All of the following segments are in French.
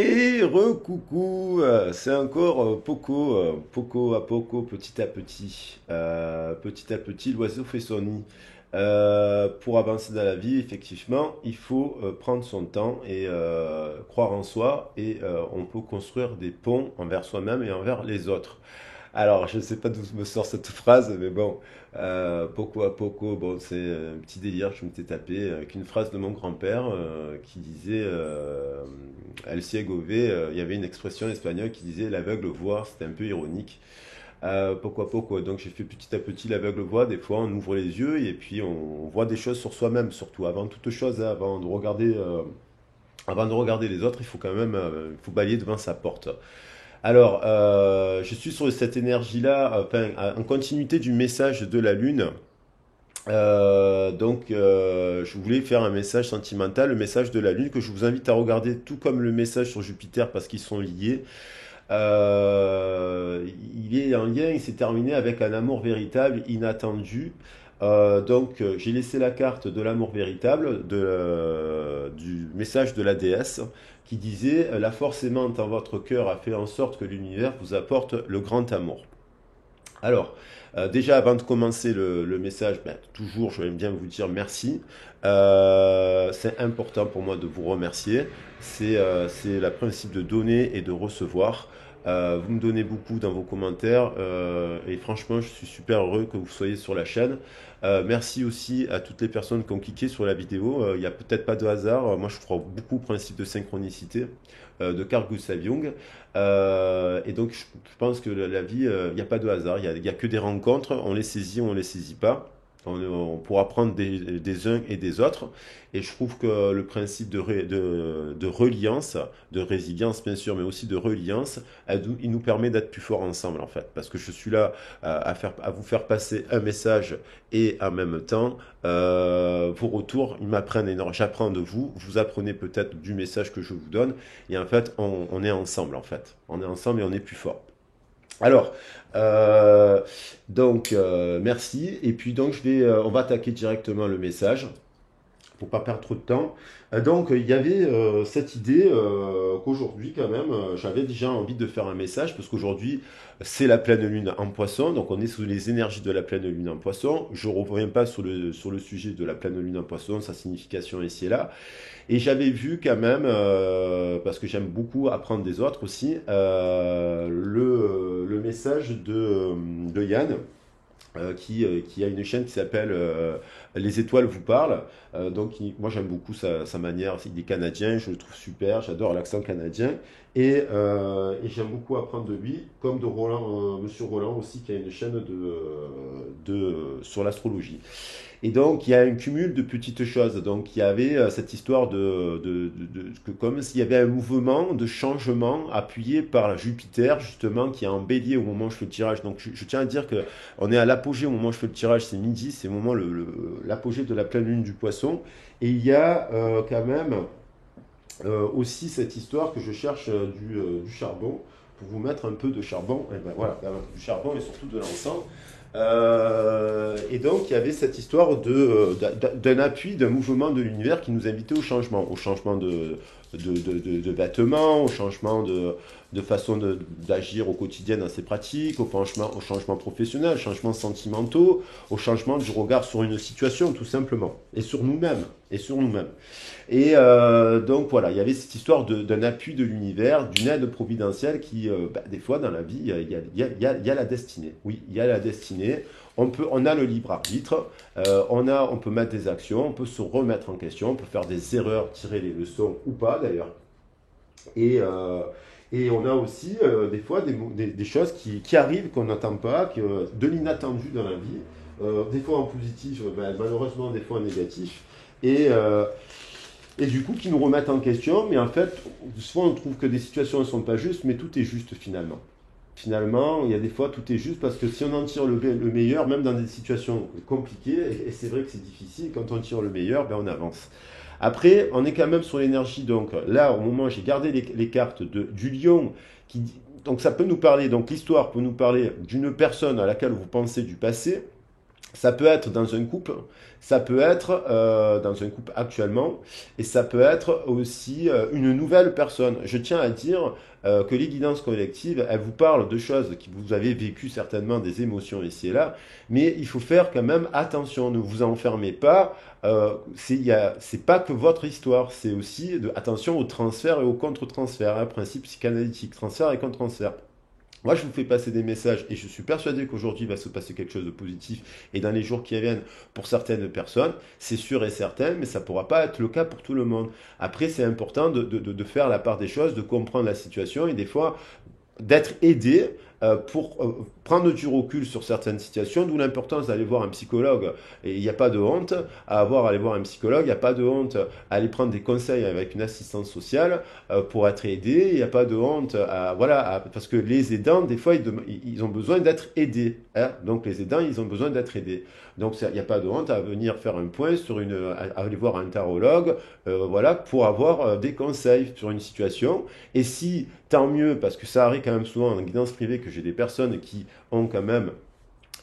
Et recoucou, c'est encore Poco à Poco, petit à petit, l'oiseau fait son nid. Pour avancer dans la vie, effectivement, il faut prendre son temps et croire en soi, et on peut construire des ponts envers soi-même et envers les autres. Alors, je ne sais pas d'où me sort cette phrase, mais bon, poco à poco, bon, c'est un petit délire que je m'étais tapé avec une phrase de mon grand-père qui disait, El ciego ve, il y avait une expression espagnole qui disait l'aveugle voit, c'était un peu ironique. Poco à poco, donc j'ai fait petit à petit l'aveugle voit, des fois on ouvre les yeux et puis on voit des choses sur soi-même, surtout avant toute chose, hein, avant de regarder les autres, il faut quand même il faut balayer devant sa porte. Alors, je suis sur cette énergie-là, enfin, en continuité du message de la Lune. Je voulais faire un message sentimental, le message de la Lune, que je vous invite à regarder, tout comme le message sur Jupiter, parce qu'ils sont liés. Il est en lien, il s'est terminé avec un amour véritable, inattendu. J'ai laissé la carte de l'amour véritable, du message de la déesse, qui disait la force aimante en votre cœur a fait en sorte que l'univers vous apporte le grand amour. Alors, déjà avant de commencer le message, ben, toujours, je vais bien vous dire merci. C'est important pour moi de vous remercier. C'est le principe de donner et de recevoir. Vous me donnez beaucoup dans vos commentaires et franchement, je suis super heureux que vous soyez sur la chaîne. Merci aussi à toutes les personnes qui ont cliqué sur la vidéo. Il n'y a peut-être pas de hasard. Moi, je crois beaucoup au principe de synchronicité de Carl Gustav Jung. Je pense que la vie, il n'y a pas de hasard. Il y a que des rencontres. On les saisit, on les saisit pas. On pourra prendre des uns et des autres. Et je trouve que le principe de reliance, de résilience bien sûr, mais aussi de reliance, il nous permet d'être plus forts ensemble en fait. Parce que je suis là à vous faire passer un message et en même temps, vos retours, ils m'apprennent énormément. J'apprends de vous, vous apprenez peut-être du message que je vous donne. Et en fait, on est ensemble en fait. On est ensemble et on est plus fort. Alors, merci. Et puis donc, on va attaquer directement le message pour pas perdre trop de temps. Il y avait cette idée qu'aujourd'hui, quand même, j'avais déjà envie de faire un message parce qu'aujourd'hui, c'est la pleine lune en poisson. Donc, on est sous les énergies de la pleine lune en poisson. Je ne reviens pas sur le sujet de la pleine lune en poisson, sa signification ici et là. Et j'avais vu quand même, parce que j'aime beaucoup apprendre des autres aussi, le message de Yann, qui a une chaîne qui s'appelle Les étoiles vous parlent. Moi j'aime beaucoup sa manière, il est canadien, je le trouve super, j'adore l'accent canadien. Et j'aime beaucoup apprendre de lui, comme de Roland, Monsieur Roland aussi, qui a une chaîne sur l'astrologie. Et donc, il y a un cumul de petites choses. Donc, il y avait cette histoire que comme s'il y avait un mouvement de changement appuyé par Jupiter, justement, qui est en bélier au moment où je fais le tirage. Donc, je tiens à dire que on est à l'apogée au moment où je fais le tirage, c'est midi, c'est le moment l'apogée de la pleine lune du Poisson. Et il y a quand même aussi cette histoire que je cherche du charbon pour vous mettre un peu de charbon. Et ben voilà, du charbon et surtout de l'encens. Il y avait cette histoire d'un appui, d'un mouvement de l'univers qui nous invitait au changement de vêtements, au changement de façon d'agir au quotidien dans ses pratiques, au changement professionnel, au changement sentimentaux, au changement du regard sur une situation, tout simplement, et sur nous-mêmes. Voilà, il y avait cette histoire d'un appui de l'univers, d'une aide providentielle qui, des fois dans la vie, il y a la destinée. Oui, il y a la destinée. On a le libre arbitre, on peut mettre des actions, on peut se remettre en question, on peut faire des erreurs, tirer les leçons ou pas d'ailleurs. Et on a aussi des fois des choses qui arrivent qu'on n'attend pas, de l'inattendu dans la vie, des fois en positif, malheureusement des fois en négatif. Et du coup, qui nous remettent en question, mais en fait, soit on trouve que des situations ne sont pas justes, mais tout est juste finalement. Finalement, il y a des fois, tout est juste parce que si on en tire le meilleur, même dans des situations compliquées, et c'est vrai que c'est difficile, quand on tire le meilleur, on avance. Après, on est quand même sur l'énergie, donc là, au moment où j'ai gardé les cartes du lion, donc ça peut nous parler, donc l'histoire peut nous parler d'une personne à laquelle vous pensez du passé, Ça peut être dans un couple, ça peut être dans un couple actuellement, et ça peut être aussi une nouvelle personne. Je tiens à dire que les guidances collectives, elles vous parlent de choses qui vous avez vécu certainement, des émotions ici et là, mais il faut faire quand même attention, ne vous enfermez pas. C'est pas que votre histoire, c'est aussi attention au transfert et au contre-transfert, hein, principe psychanalytique, transfert et contre-transfert. Moi, je vous fais passer des messages et je suis persuadé qu'aujourd'hui il va se passer quelque chose de positif et dans les jours qui viennent pour certaines personnes, c'est sûr et certain, mais ça ne pourra pas être le cas pour tout le monde. Après, c'est important de faire la part des choses, de comprendre la situation et des fois d'être aidé pour prendre du recul sur certaines situations, d'où l'importance d'aller voir un psychologue. Et il n'y a pas de honte à aller voir un psychologue, il n'y a pas de honte à aller prendre des conseils avec une assistance sociale pour être aidé, il n'y a pas de honte parce que les aidants, des fois, ils ont besoin d'être aidés. Hein. Donc les aidants, ils ont besoin d'être aidés. Donc il n'y a pas de honte à venir faire un point à aller voir un tarologue, pour avoir des conseils sur une situation. Et si tant mieux, parce que ça arrive quand même souvent en guidance privée que j'ai des personnes qui ont quand même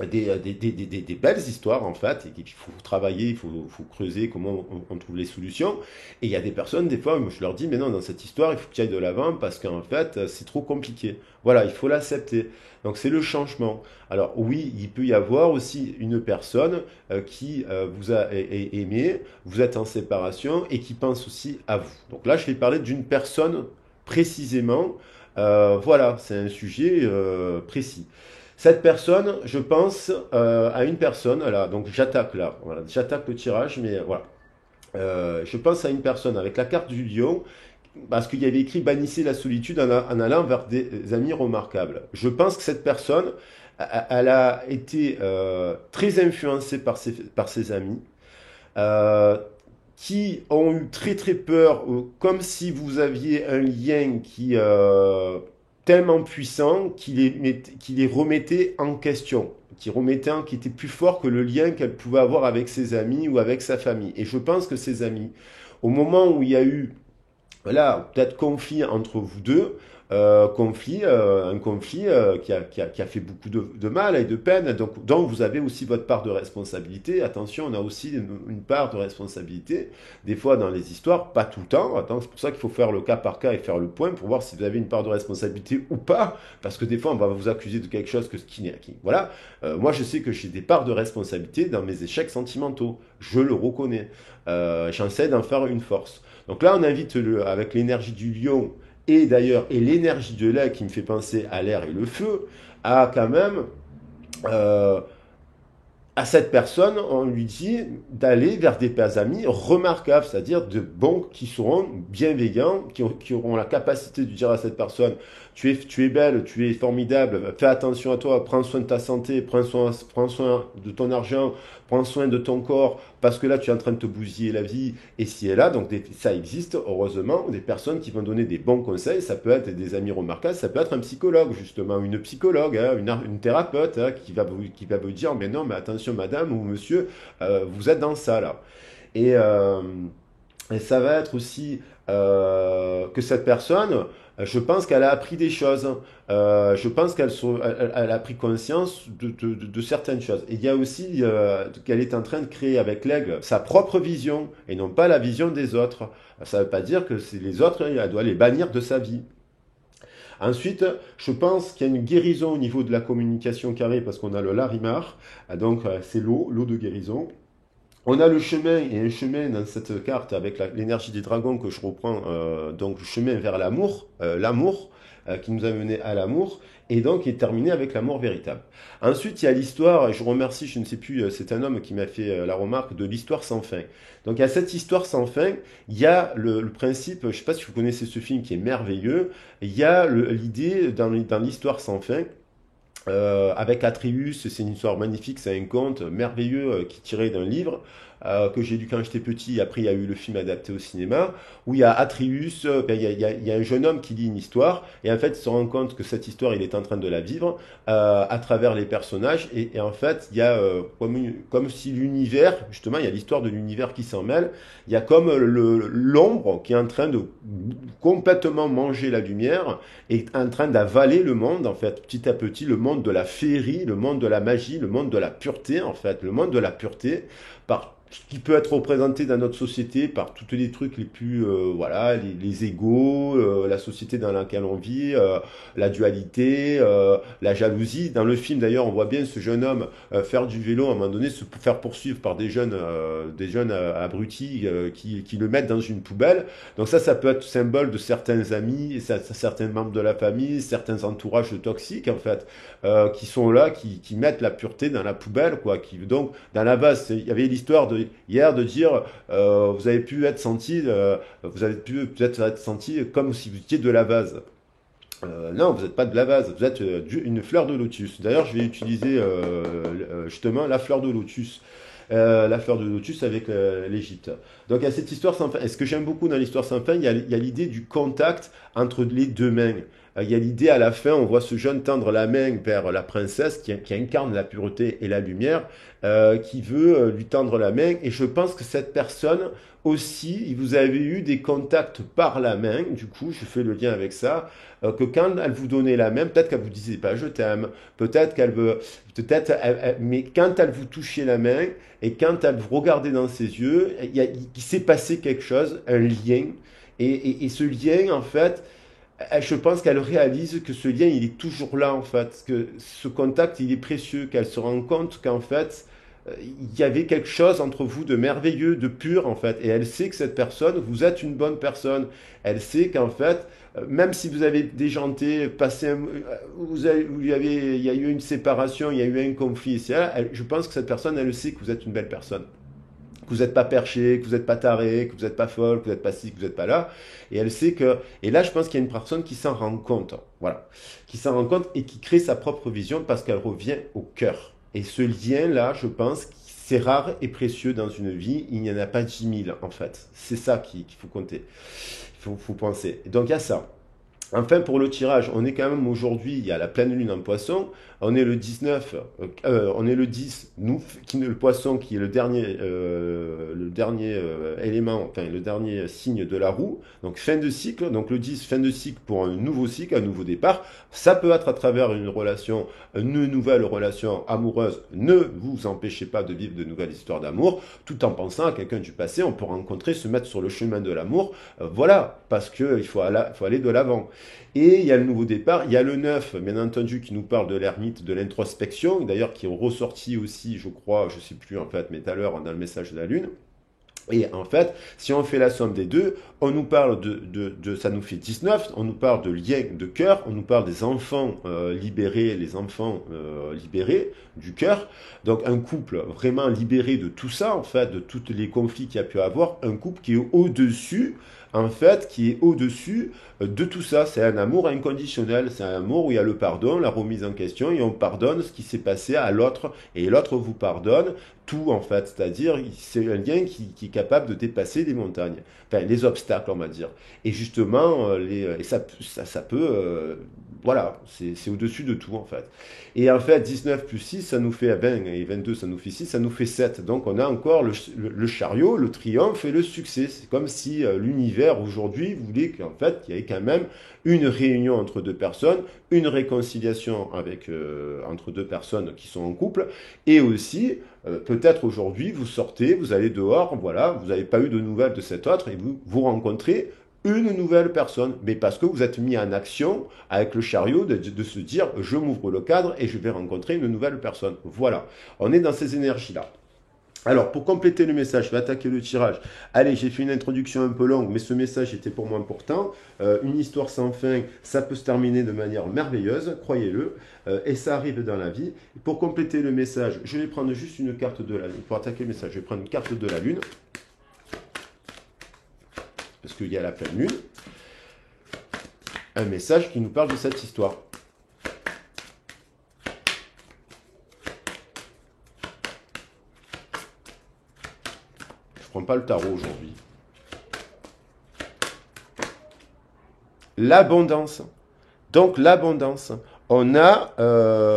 des belles histoires en fait, et qu'il faut travailler, faut creuser comment on trouve les solutions. Et il y a des personnes, des fois, je leur dis, mais non, dans cette histoire, il faut que tu ailles de l'avant parce qu'en fait, c'est trop compliqué. Voilà, il faut l'accepter. Donc c'est le changement. Alors oui, il peut y avoir aussi une personne qui vous a aimé, vous êtes en séparation et qui pense aussi à vous. Donc là, je vais parler d'une personne précisément. Voilà, c'est un sujet précis. Cette personne, je pense à une personne, là, donc j'attaque là, voilà, j'attaque le tirage, mais voilà. Je pense à une personne avec la carte du lion, parce qu'il y avait écrit bannissez la solitude en allant vers des amis remarquables. Je pense que cette personne, elle a été très influencée par ses amis, euh, qui ont eu très très peur, comme si vous aviez un lien qui tellement puissant qui les remettait en question, qui était plus fort que le lien qu'elle pouvait avoir avec ses amis ou avec sa famille. Et je pense que ses amis, au moment où il y a eu voilà, peut-être conflit entre vous deux, un conflit qui a fait beaucoup de mal et de peine. Donc vous avez aussi votre part de responsabilité. Attention, on a aussi une part de responsabilité, des fois dans les histoires, pas tout le temps. Attends, c'est pour ça qu'il faut faire le cas par cas et faire le point pour voir si vous avez une part de responsabilité ou pas. Parce que des fois, on va vous accuser de quelque chose qui n'est qui. Voilà. Moi, je sais que j'ai des parts de responsabilité dans mes échecs sentimentaux. Je le reconnais. J'essaie d'en faire une force. Donc là, on invite avec l'énergie du lion et l'énergie de l'air qui me fait penser à l'air et le feu, à quand même euh, à cette personne, on lui dit d'aller vers des amis remarquables, c'est-à-dire de bons qui seront bienveillants, qui auront la capacité de dire à cette personne, tu es belle, tu es formidable, fais attention à toi, prends soin de ta santé, prends soin de ton argent, prends soin de ton corps, parce que là tu es en train de te bousiller la vie, et si et là, donc ça existe, heureusement, des personnes qui vont donner des bons conseils, ça peut être des amis remarquables, ça peut être un psychologue, justement, une psychologue, hein, une thérapeute, hein, qui va vous dire, mais non, mais attention madame ou monsieur, vous êtes dans ça là. Et, euh, et ça va être aussi que cette personne, je pense qu'elle a appris des choses. Je pense elle a pris conscience de certaines choses. Et il y a aussi qu'elle est en train de créer avec l'aigle sa propre vision et non pas la vision des autres. Ça ne veut pas dire que c'est les autres, elle doit les bannir de sa vie. Ensuite, je pense qu'il y a une guérison au niveau de la communication carrée parce qu'on a le Larimar, donc c'est l'eau de guérison. On a le chemin et un chemin dans cette carte avec l'énergie des dragons que je reprends, donc le chemin vers l'amour qui nous a mené à l'amour et donc qui est terminé avec l'amour véritable. Ensuite, il y a l'histoire, et je remercie, je ne sais plus, c'est un homme qui m'a fait la remarque de l'histoire sans fin. Donc il y a cette histoire sans fin, il y a le principe, je ne sais pas si vous connaissez ce film qui est merveilleux, il y a l'idée dans l'histoire sans fin avec Atreus, c'est une histoire magnifique, c'est un conte merveilleux qui est tiré d'un livre. que j'ai lu quand j'étais petit, et après il y a eu le film adapté au cinéma, où il y a Atreus, il y a un jeune homme qui lit une histoire, et en fait il se rend compte que cette histoire, il est en train de la vivre à travers les personnages, et en fait il y a comme si l'univers, justement il y a l'histoire de l'univers qui s'en mêle, il y a comme l'ombre qui est en train de complètement manger la lumière, est en train d'avaler le monde, en fait, petit à petit, le monde de la féerie, le monde de la magie, le monde de la pureté, en fait, le monde de la pureté, par ce qui peut être représenté dans notre société par tous les trucs les plus, voilà, les égos, la société dans laquelle on vit, la dualité, la jalousie. Dans le film, d'ailleurs, on voit bien ce jeune homme faire du vélo, à un moment donné, se faire poursuivre par des jeunes abrutis qui le mettent dans une poubelle. Donc ça peut être symbole de certains amis, et certains membres de la famille, certains entourages toxiques, en fait, qui sont là, qui mettent la pureté dans la poubelle, quoi. Donc, dans la base, il y avait l'histoire hier de dire, vous avez pu être senti, vous avez pu peut-être être senti comme si vous étiez de la vase. Non, vous n'êtes pas de la vase, vous êtes une fleur de lotus. D'ailleurs, je vais utiliser justement la fleur de lotus. La fleur de lotus avec l'Égypte. Donc il y a cette histoire sans fin. Et ce que j'aime beaucoup dans l'histoire sans fin, il y a l'idée du contact entre les deux mains. Il y a l'idée à la fin, on voit ce jeune tendre la main vers la princesse qui incarne la pureté et la lumière, qui veut lui tendre la main. Et je pense que cette personne aussi, vous avez eu des contacts par la main. Du coup, je fais le lien avec ça. Que quand elle vous donnait la main, peut-être qu'elle vous disait pas je t'aime, peut-être qu'elle veut, mais quand elle vous touchait la main et quand elle vous regardait dans ses yeux, il s'est passé quelque chose, un lien. Et ce lien, en fait, je pense qu'elle réalise que ce lien, il est toujours là, en fait, que ce contact, il est précieux, qu'elle se rend compte qu'en fait, il y avait quelque chose entre vous de merveilleux, de pur, en fait. Et elle sait que cette personne, vous êtes une bonne personne. Elle sait qu'en fait, même si vous avez déjanté, il y a eu une séparation, il y a eu un conflit, je pense que cette personne, elle sait que vous êtes une belle personne, que vous n'êtes pas perché, que vous n'êtes pas taré, que vous n'êtes pas folle, que vous n'êtes pas ci, que vous n'êtes pas là. Et elle sait que. Et là, je pense qu'il y a une personne qui s'en rend compte. Voilà. Qui s'en rend compte et qui crée sa propre vision parce qu'elle revient au cœur. Et ce lien-là, je pense, c'est rare et précieux dans une vie. Il n'y en a pas 10 000, en fait. C'est ça qu'il faut compter. Faut penser. Et donc, il y a ça. Enfin, pour le tirage, on est quand même aujourd'hui, il y a la pleine lune en poisson, on est le 19, on est le 10, nous, le poisson qui est le dernier élément, enfin le dernier signe de la roue, donc fin de cycle, donc le 10, fin de cycle pour un nouveau cycle, un nouveau départ, ça peut être à travers une nouvelle relation amoureuse, ne vous empêchez pas de vivre de nouvelles histoires d'amour, tout en pensant à quelqu'un du passé, on peut rencontrer, se mettre sur le chemin de l'amour, voilà, parce qu'il faut aller de l'avant. Et il y a le nouveau départ, il y a le 9, bien entendu, qui nous parle de l'ermite, de l'introspection, d'ailleurs qui est ressorti aussi, je crois, je ne sais plus en fait, mais tout à l'heure dans le message de la Lune. Et en fait, si on fait la somme des deux, on nous parle ça nous fait 19, on nous parle de lien de cœur, on nous parle des enfants libérés, les enfants libérés du cœur. Donc un couple vraiment libéré de tout ça, en fait, de tous les conflits qu'il y a pu avoir, un couple qui est au-dessus, en fait, qui est au-dessus de tout ça. C'est un amour inconditionnel, c'est un amour où il y a le pardon, la remise en question, et on pardonne ce qui s'est passé à l'autre, et l'autre vous pardonne tout, en fait. C'est-à-dire, c'est un lien qui est capable de dépasser les montagnes, enfin, les obstacles, on va dire. Et justement, et ça peut, voilà, c'est au-dessus de tout, en fait. Et en fait, 19 plus 6, ça nous fait 20, et 22, ça nous fait 6, ça nous fait 7. Donc, on a encore le chariot, le triomphe et le succès. C'est comme si l'univers, aujourd'hui, voulait qu'en fait, il y ait quand même une réunion entre deux personnes, une réconciliation entre deux personnes qui sont en couple, et aussi, peut-être aujourd'hui, vous sortez, vous allez dehors, voilà, vous n'avez pas eu de nouvelles de cet autre, et vous rencontrez une nouvelle personne, mais parce que vous êtes mis en action avec le chariot de se dire, je m'ouvre le cadre et je vais rencontrer une nouvelle personne. Voilà, on est dans ces énergies-là. Alors, pour compléter le message, je vais attaquer le tirage. Allez, j'ai fait une introduction un peu longue, mais ce message était pour moi important. Une histoire sans fin, ça peut se terminer de manière merveilleuse, croyez-le, et ça arrive dans la vie. Pour compléter le message, je vais prendre juste une carte de la Lune. Pour attaquer le message, je vais prendre une carte de la Lune, parce qu'il y a la pleine Lune. Un message qui nous parle de cette histoire. pas le tarot aujourd'hui. L'abondance. Donc l'abondance. On a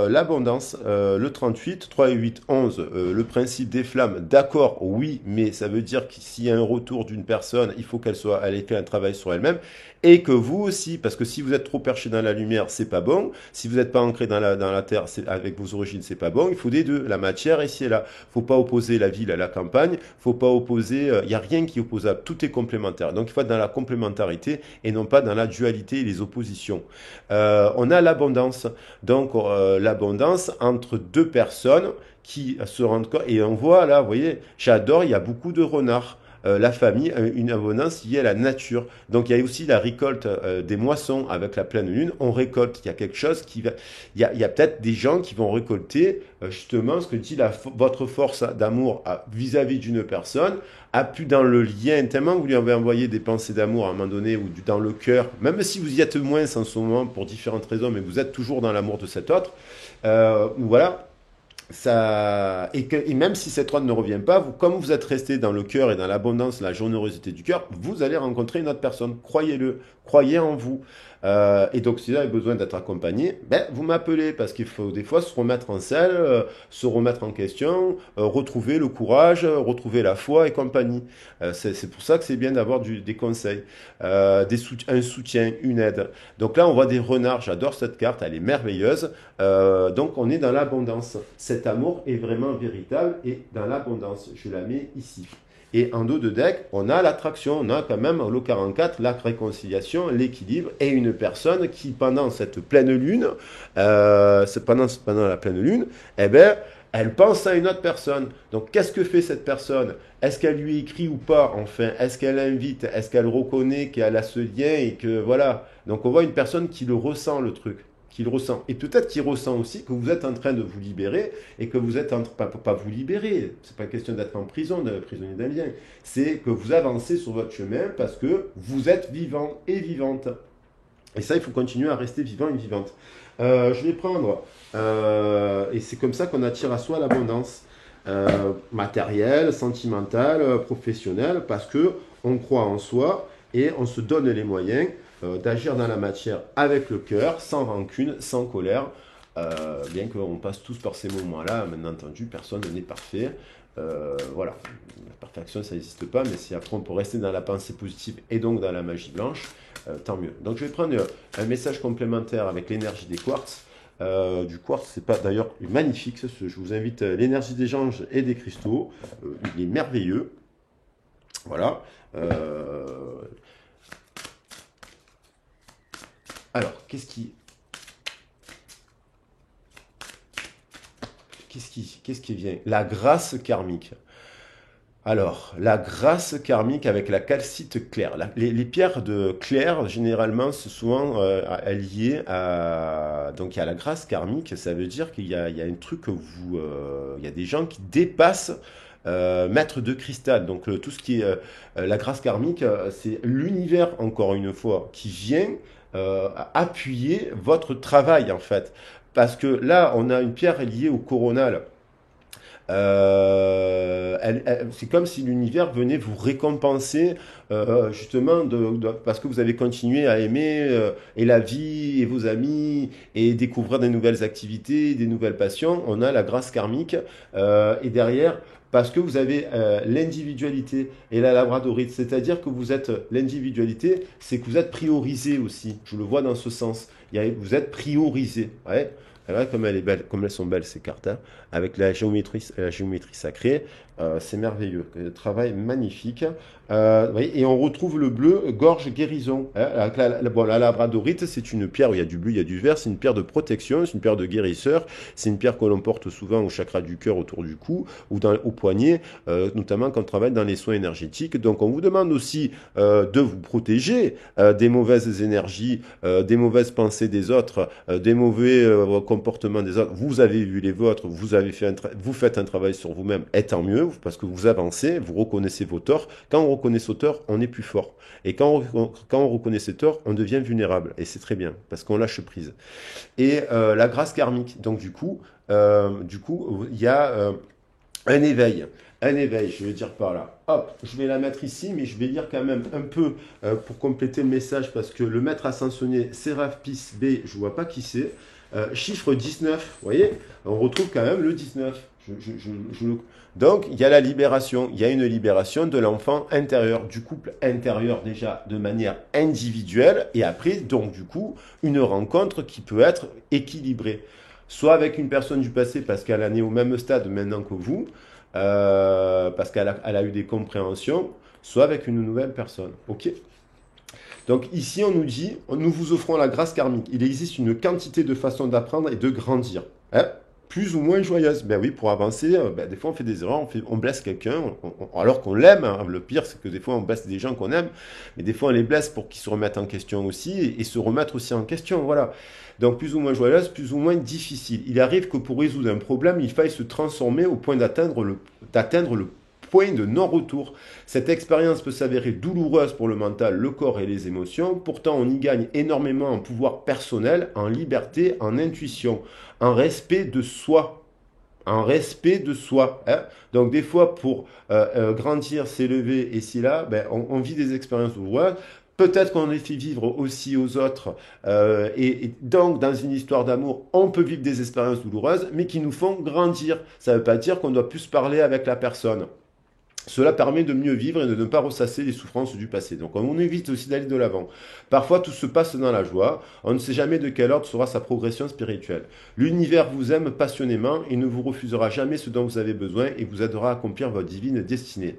l'abondance, le 38, 3 et 8, 11, le principe des flammes, d'accord, oui, mais ça veut dire que s'il y a un retour d'une personne, il faut elle ait fait un travail sur elle-même, et que vous aussi, parce que si vous êtes trop perché dans la lumière, c'est pas bon, si vous n'êtes pas ancré dans la terre, avec vos origines, c'est pas bon, il faut des deux, la matière ici et là. Faut pas opposer la ville à la campagne, faut pas opposer, il n'y a rien qui est opposable, tout est complémentaire. Donc il faut être dans la complémentarité et non pas dans la dualité et les oppositions. On a l'abondance. Donc l'abondance entre deux personnes qui se rendent compte. Et on voit là, vous voyez, j'adore, il y a beaucoup de renards. La famille, une abondance liée à la nature. Donc il y a aussi la récolte des moissons avec la pleine lune. On récolte, il y a quelque chose qui va... il y a peut-être des gens qui vont récolter justement ce que dit votre force d'amour vis-à-vis d'une personne, a pu dans le lien, tellement que vous lui avez envoyé des pensées d'amour à un moment donné, ou dans le cœur, même si vous y êtes moins en ce moment pour différentes raisons, mais vous êtes toujours dans l'amour de cet autre, voilà, ça, et même si cette onde ne revient pas, vous, comme vous êtes resté dans le cœur et dans l'abondance, la générosité du cœur, vous allez rencontrer une autre personne. Croyez-le, croyez en vous. Et donc, si vous avez besoin d'être accompagné, ben, vous m'appelez parce qu'il faut des fois se remettre en selle, se remettre en question, retrouver le courage, retrouver la foi et compagnie. C'est pour ça que c'est bien d'avoir des conseils, un soutien, une aide. Donc là, on voit des renards. J'adore cette carte, elle est merveilleuse. Donc on est dans l'abondance. Cet amour est vraiment véritable et dans l'abondance. Je la mets ici. Et en dos de deck, on a l'attraction, on a quand même le 44, la réconciliation, l'équilibre et une personne qui, pendant cette pleine lune, pendant la pleine lune, eh ben, elle pense à une autre personne. Donc qu'est-ce que fait cette personne? Est-ce qu'elle lui écrit ou pas, enfin? Est-ce qu'elle invite? Est-ce qu'elle reconnaît qu'elle a ce lien et que voilà? Donc on voit une personne qui le ressent, le truc. Qu'il ressent. Et peut-être qu'il ressent aussi que vous êtes en train de vous libérer et que vous êtes en train, pas vous libérer, c'est pas question d'être en prison, de prisonnier d'un lien, c'est que vous avancez sur votre chemin parce que vous êtes vivant et vivante. Et ça, il faut continuer à rester vivant et vivante. Je vais prendre, et c'est comme ça qu'on attire à soi l'abondance matérielle, sentimentale, professionnelle, parce que on croit en soi et on se donne les moyens d'agir dans la matière avec le cœur, sans rancune, sans colère, bien qu'on passe tous par ces moments-là, bien entendu, personne n'est parfait. Voilà, la perfection, ça n'existe pas, mais si après on peut rester dans la pensée positive et donc dans la magie blanche, tant mieux. Donc je vais prendre un message complémentaire avec l'énergie des quartz. Du quartz, c'est pas d'ailleurs magnifique. Je vous invite l'énergie des anges et des cristaux. Il est merveilleux. Voilà. Alors, qu'est-ce qui vient? La grâce karmique. Alors, la grâce karmique avec la calcite claire. Les pierres de clair, généralement, c'est souvent liées à... Donc, il y a la grâce karmique, ça veut dire il y a un truc que vous... il y a des gens qui dépassent maître de cristal. Donc, tout ce qui est... la grâce karmique, c'est l'univers, encore une fois, qui vient appuyer votre travail, en fait. Parce que là, on a une pierre liée au coronal. C'est comme si l'univers venait vous récompenser justement parce que vous avez continué à aimer et la vie et vos amis et découvrir des nouvelles activités, des nouvelles passions. On a la grâce karmique et derrière parce que vous avez l'individualité et la labradorite, c'est-à-dire que vous êtes l'individualité, c'est que vous êtes priorisé aussi. Je le vois dans ce sens. Vous êtes priorisé. Ouais. Voilà, comme elle est belle, comme elles sont belles ces cartes, hein, avec la géométrie sacrée, c'est merveilleux. Travail magnifique. Vous voyez, et on retrouve le bleu gorge guérison. Hein, bon, la labradorite, c'est une pierre où il y a du bleu, il y a du vert. C'est une pierre de protection, c'est une pierre de guérisseur. C'est une pierre que l'on porte souvent au chakra du cœur autour du cou ou au poignet, notamment quand on travaille dans les soins énergétiques. Donc on vous demande aussi de vous protéger des mauvaises énergies, des mauvaises pensées des autres, des mauvais comportements des autres. Vous avez vu les vôtres, vous faites un travail sur vous-même, et tant mieux, parce que vous avancez, vous reconnaissez vos torts. Quand on reconnaît ses torts, on est plus fort. Et quand on reconnaît ses torts, on devient vulnérable. Et c'est très bien, parce qu'on lâche prise. Et la grâce karmique, donc du coup, il y a un éveil. Un éveil, je vais dire par là. Hop, je vais la mettre ici, mais je vais lire quand même un peu pour compléter le message, parce que le maître ascensionné, Sérapis B, je ne vois pas qui c'est. Chiffre 19, vous voyez, on retrouve quand même le 19. Donc, il y a la libération, il y a une libération de l'enfant intérieur, du couple intérieur déjà de manière individuelle, et après, donc du coup, une rencontre qui peut être équilibrée. Soit avec une personne du passé parce qu'elle en est au même stade maintenant que vous, parce qu'elle a eu des compréhensions, soit avec une nouvelle personne. Ok. Donc ici, on nous dit, nous vous offrons la grâce karmique. Il existe une quantité de façons d'apprendre et de grandir. Hein. Plus ou moins joyeuse. Ben oui, pour avancer, des fois on fait des erreurs, on blesse quelqu'un, alors qu'on l'aime. Hein. Le pire, c'est que des fois on blesse des gens qu'on aime, mais des fois on les blesse pour qu'ils se remettent en question aussi, et se remettre aussi en question. Voilà. Donc plus ou moins joyeuse, plus ou moins difficile. Il arrive que pour résoudre un problème, il faille se transformer au point d'atteindre le point de non-retour. Cette expérience peut s'avérer douloureuse pour le mental, le corps et les émotions. Pourtant, on y gagne énormément en pouvoir personnel, en liberté, en intuition, en respect de soi. En respect de soi. Hein. Donc des fois, pour grandir, s'élever et si là, on vit des expériences douloureuses. Peut-être qu'on les fait vivre aussi aux autres. Et donc, dans une histoire d'amour, on peut vivre des expériences douloureuses, mais qui nous font grandir. Ça ne veut pas dire qu'on doit plus parler avec la personne. Cela permet de mieux vivre et de ne pas ressasser les souffrances du passé. Donc on évite aussi d'aller de l'avant. Parfois tout se passe dans la joie. On ne sait jamais de quel ordre sera sa progression spirituelle. L'univers vous aime passionnément et ne vous refusera jamais ce dont vous avez besoin et vous aidera à accomplir votre divine destinée.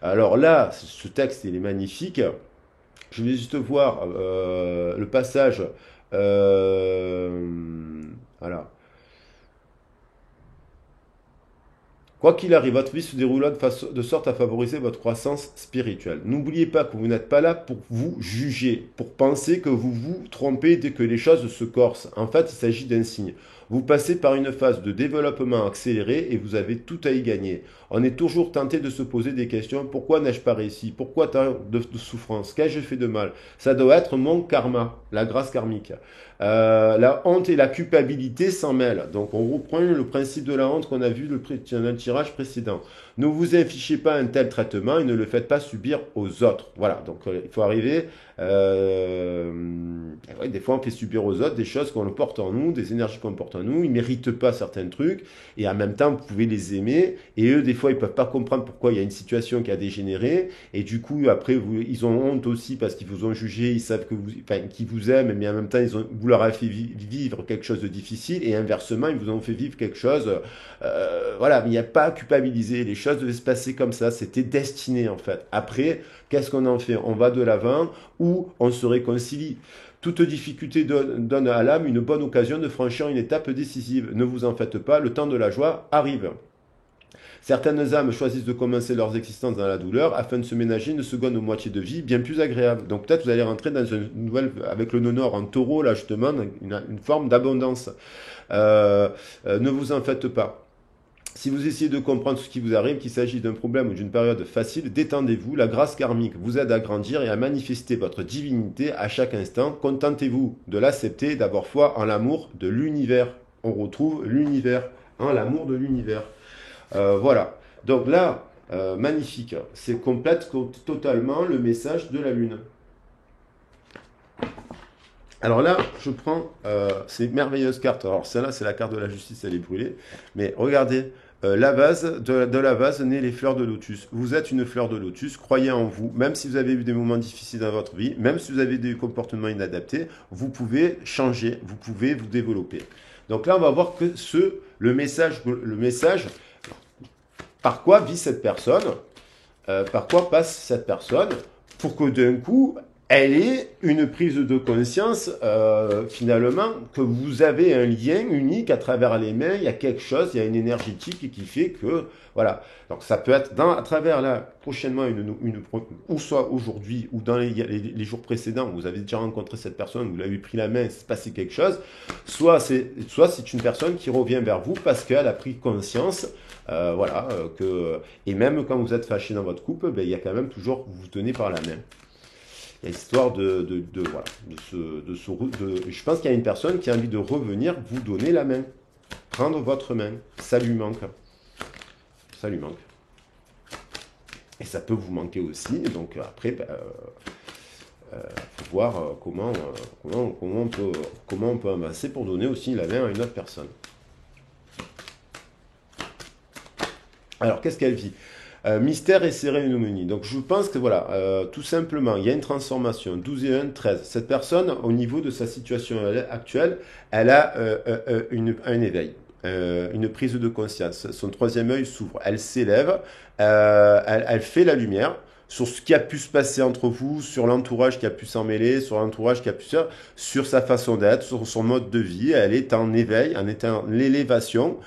Alors là, ce texte il est magnifique. Je vais juste voir le passage. Voilà. Quoi qu'il arrive, votre vie se déroulera de sorte à favoriser votre croissance spirituelle. N'oubliez pas que vous n'êtes pas là pour vous juger, pour penser que vous vous trompez dès que les choses se corsent. En fait, il s'agit d'un signe. Vous passez par une phase de développement accéléré et vous avez tout à y gagner. On est toujours tenté de se poser des questions. Pourquoi n'ai-je pas réussi? Pourquoi tant de souffrance? Qu'ai-je fait de mal? Ça doit être mon karma, la grâce karmique. La honte et la culpabilité s'en mêlent. Donc on reprend le principe de la honte qu'on a vu dans le tirage précédent. Ne vous infligez pas un tel traitement et ne le faites pas subir aux autres. Voilà, donc il faut arriver. Ouais, des fois on fait subir aux autres des choses qu'on porte en nous, des énergies qu'on porte en nous. Ils ne méritent pas certains trucs et en même temps vous pouvez les aimer et eux des fois ils ne peuvent pas comprendre pourquoi il y a une situation qui a dégénéré et du coup après ils ont honte aussi parce qu'ils vous ont jugé, ils savent que qu'ils vous aiment mais en même temps vous leur avez fait vivre quelque chose de difficile et inversement ils vous ont fait vivre quelque chose voilà, mais il n'y a pas à culpabiliser, les choses devaient se passer comme ça, c'était destiné en fait. Après, qu'est-ce qu'on en fait? On va de l'avant ou on se réconcilie. Toute difficulté donne à l'âme une bonne occasion de franchir une étape décisive. Ne vous en faites pas, le temps de la joie arrive. Certaines âmes choisissent de commencer leurs existences dans la douleur afin de se ménager une seconde moitié de vie bien plus agréable. Donc peut-être vous allez rentrer dans une nouvelle, avec le nœud nord en taureau, là justement, une forme d'abondance. Ne vous en faites pas. Si vous essayez de comprendre ce qui vous arrive, qu'il s'agit d'un problème ou d'une période facile, détendez-vous. La grâce karmique vous aide à grandir et à manifester votre divinité à chaque instant. Contentez-vous de l'accepter et d'avoir foi en l'amour de l'univers. On retrouve l'univers, en l'amour de l'univers. Voilà. Donc là, magnifique. C'est complète totalement le message de la Lune. Alors là, je prends ces merveilleuses cartes. Alors celle-là, c'est la carte de la justice, elle est brûlée. Mais regardez, la vase, de la vase naît les fleurs de lotus. Vous êtes une fleur de lotus, croyez en vous. Même si vous avez eu des moments difficiles dans votre vie, même si vous avez des comportements inadaptés, vous pouvez changer, vous pouvez vous développer. Donc là, on va voir que le message, par quoi vit cette personne, par quoi passe cette personne, pour que d'un coup, elle est une prise de conscience, finalement, que vous avez un lien unique à travers les mains, il y a quelque chose, il y a une énergétique qui fait que, voilà. Donc ça peut être à travers là, prochainement, ou soit aujourd'hui, ou dans les jours précédents, vous avez déjà rencontré cette personne, vous l'avez pris la main, il s'est passé quelque chose, soit c'est une personne qui revient vers vous parce qu'elle a pris conscience, voilà, et même quand vous êtes fâché dans votre couple, il y a quand même toujours, vous vous tenez par la main. Histoire voilà, je pense qu'il y a une personne qui a envie de revenir vous donner la main, prendre votre main. Ça lui manque. Ça lui manque. Et ça peut vous manquer aussi. Donc après, faut voir comment on peut avancer pour donner aussi la main à une autre personne. Alors, qu'est-ce qu'elle vit? Mystère et cérémonie. Donc, je pense que voilà, tout simplement, il y a une transformation. 12 et 1, 13. Cette personne, au niveau de sa situation actuelle, elle a un éveil. Une prise de conscience. Son troisième œil s'ouvre. Elle s'élève, elle fait la lumière sur ce qui a pu se passer entre vous, sur l'entourage qui a pu s'en mêler, sur l'entourage qui a pu sur sa façon d'être, sur son mode de vie. Elle est en éveil, en étant l'élévation.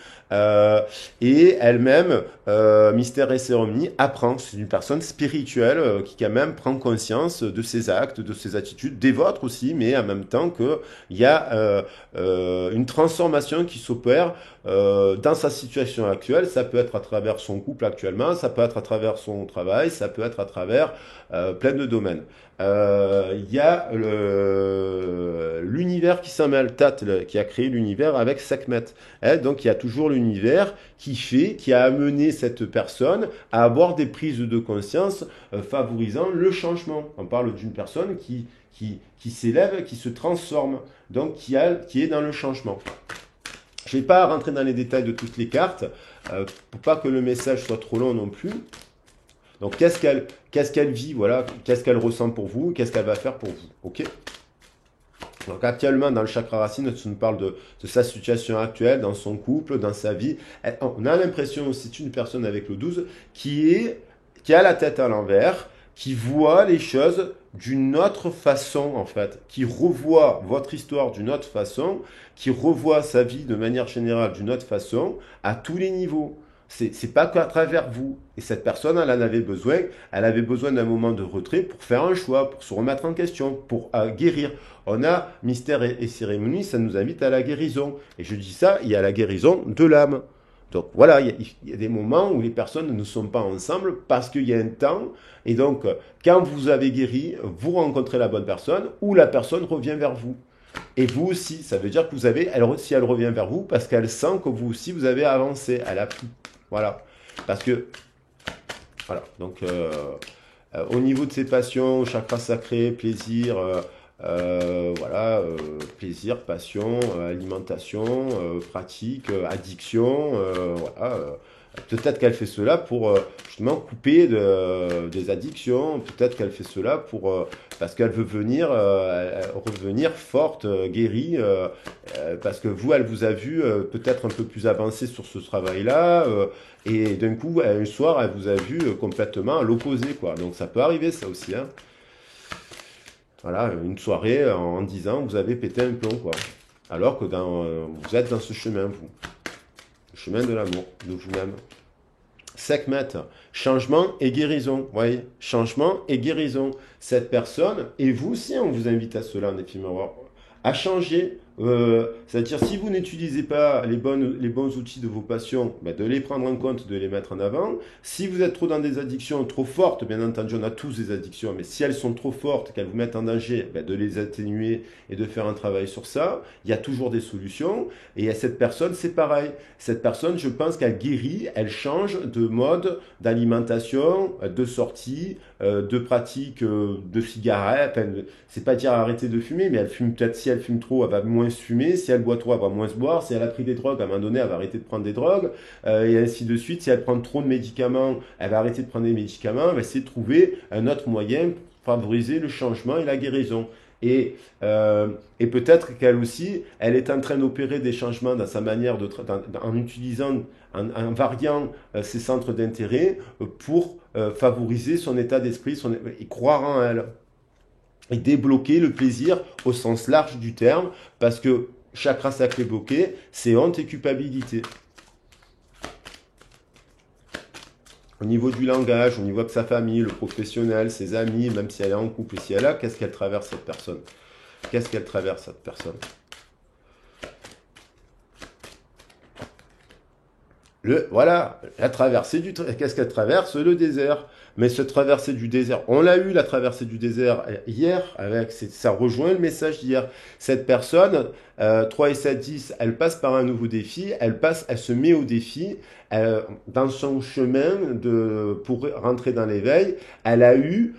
Et elle-même, mystère et cérémonie, apprend. C'est une personne spirituelle qui quand même prend conscience de ses actes, de ses attitudes, des vôtres aussi, mais en même temps qu'il y a une transformation qui s'opère dans sa situation actuelle. Ça peut être à travers son couple actuellement, ça peut être à travers son travail, ça peut être à travers plein de domaines. Il y a l'univers qui s'en mêle, Tat, qui a créé l'univers avec Sekhmet. Hein, donc il y a toujours l'univers qui a amené cette personne à avoir des prises de conscience favorisant le changement. On parle d'une personne qui s'élève, qui se transforme, donc qui est dans le changement. Je ne vais pas rentrer dans les détails de toutes les cartes, pour pas que le message soit trop long non plus. Donc, qu'est-ce qu'elle vit, voilà, qu'est-ce qu'elle ressent pour vous, qu'est-ce qu'elle va faire pour vous, ok? Donc, actuellement, dans le chakra racine, on nous parle de sa situation actuelle, dans son couple, dans sa vie. On a l'impression, c'est une personne avec le 12, qui a la tête à l'envers, qui voit les choses d'une autre façon, en fait, qui revoit votre histoire d'une autre façon, qui revoit sa vie de manière générale d'une autre façon, à tous les niveaux. C'est pas qu'à travers vous. Et cette personne, elle en avait besoin. Elle avait besoin d'un moment de retrait pour faire un choix, pour se remettre en question, pour guérir. On a mystère et cérémonie, ça nous invite à la guérison. Et je dis ça, il y a la guérison de l'âme. Donc voilà, il y a des moments où les personnes ne sont pas ensemble parce qu'il y a un temps. Et donc, quand vous avez guéri, vous rencontrez la bonne personne ou la personne revient vers vous. Et vous aussi, ça veut dire que si elle revient vers vous, parce qu'elle sent que vous aussi, vous avez avancé, elle a pris. Voilà. Parce que, voilà. Donc, au niveau de ses passions, chakra sacré, plaisir, voilà, plaisir, passion, alimentation, pratique, addiction, voilà. Peut-être qu'elle fait cela pour justement couper des addictions. Peut-être qu'elle fait cela parce qu'elle veut revenir forte, guérie. Parce que vous, elle vous a vu peut-être un peu plus avancé sur ce travail-là. Et d'un coup, un soir, elle vous a vu complètement à l'opposé, quoi. Donc ça peut arriver, ça aussi, hein. Voilà, une soirée en 10 ans, vous avez pété un plomb, quoi. Alors que vous êtes dans ce chemin, vous. Le chemin de l'amour, de vous-même. Sekhmet, changement et guérison. Vous voyez, changement et guérison. Cette personne, et vous aussi, on vous invite à cela en éphémère, à changer. C'est-à-dire, si vous n'utilisez pas les bons outils de vos passions, ben, de les prendre en compte, de les mettre en avant. Si vous êtes trop dans des addictions trop fortes, bien entendu, on a tous des addictions, mais si elles sont trop fortes, qu'elles vous mettent en danger, ben, de les atténuer et de faire un travail sur ça. Il y a toujours des solutions. Et à cette personne, c'est pareil. Cette personne, je pense qu'elle guérit, elle change de mode d'alimentation, de sortie, de pratique de cigarettes. Enfin, c'est pas dire arrêter de fumer, mais elle fume peut-être, si elle fume trop, elle va moins se fumer. Si elle boit trop, elle va moins se boire. Si elle a pris des drogues, à un moment donné, elle va arrêter de prendre des drogues. Et ainsi de suite. Si elle prend trop de médicaments, elle va arrêter de prendre des médicaments. Elle va essayer de trouver un autre moyen pour favoriser le changement et la guérison. Et peut-être qu'elle aussi, elle est en train d'opérer des changements dans sa manière en utilisant, en variant ses centres d'intérêt pour favoriser son état d'esprit et croire en elle. Et débloquer le plaisir au sens large du terme, parce que chakra sacré bloqué, c'est honte et culpabilité. Au niveau du langage, au niveau de sa famille, le professionnel, ses amis, même si elle est en couple, si elle a, qu'est-ce qu'elle traverse cette personne? Qu'est-ce qu'elle traverse cette personne? Voilà, la traversée qu'est-ce qu'elle traverse? Le désert. Mais cette traversée du désert, on l'a eu, la traversée du désert hier, ça rejoint le message d'hier. Cette personne, 3 et 7, 10, elle passe par un nouveau défi, elle se met au défi, dans son chemin pour rentrer dans l'éveil, elle a eu,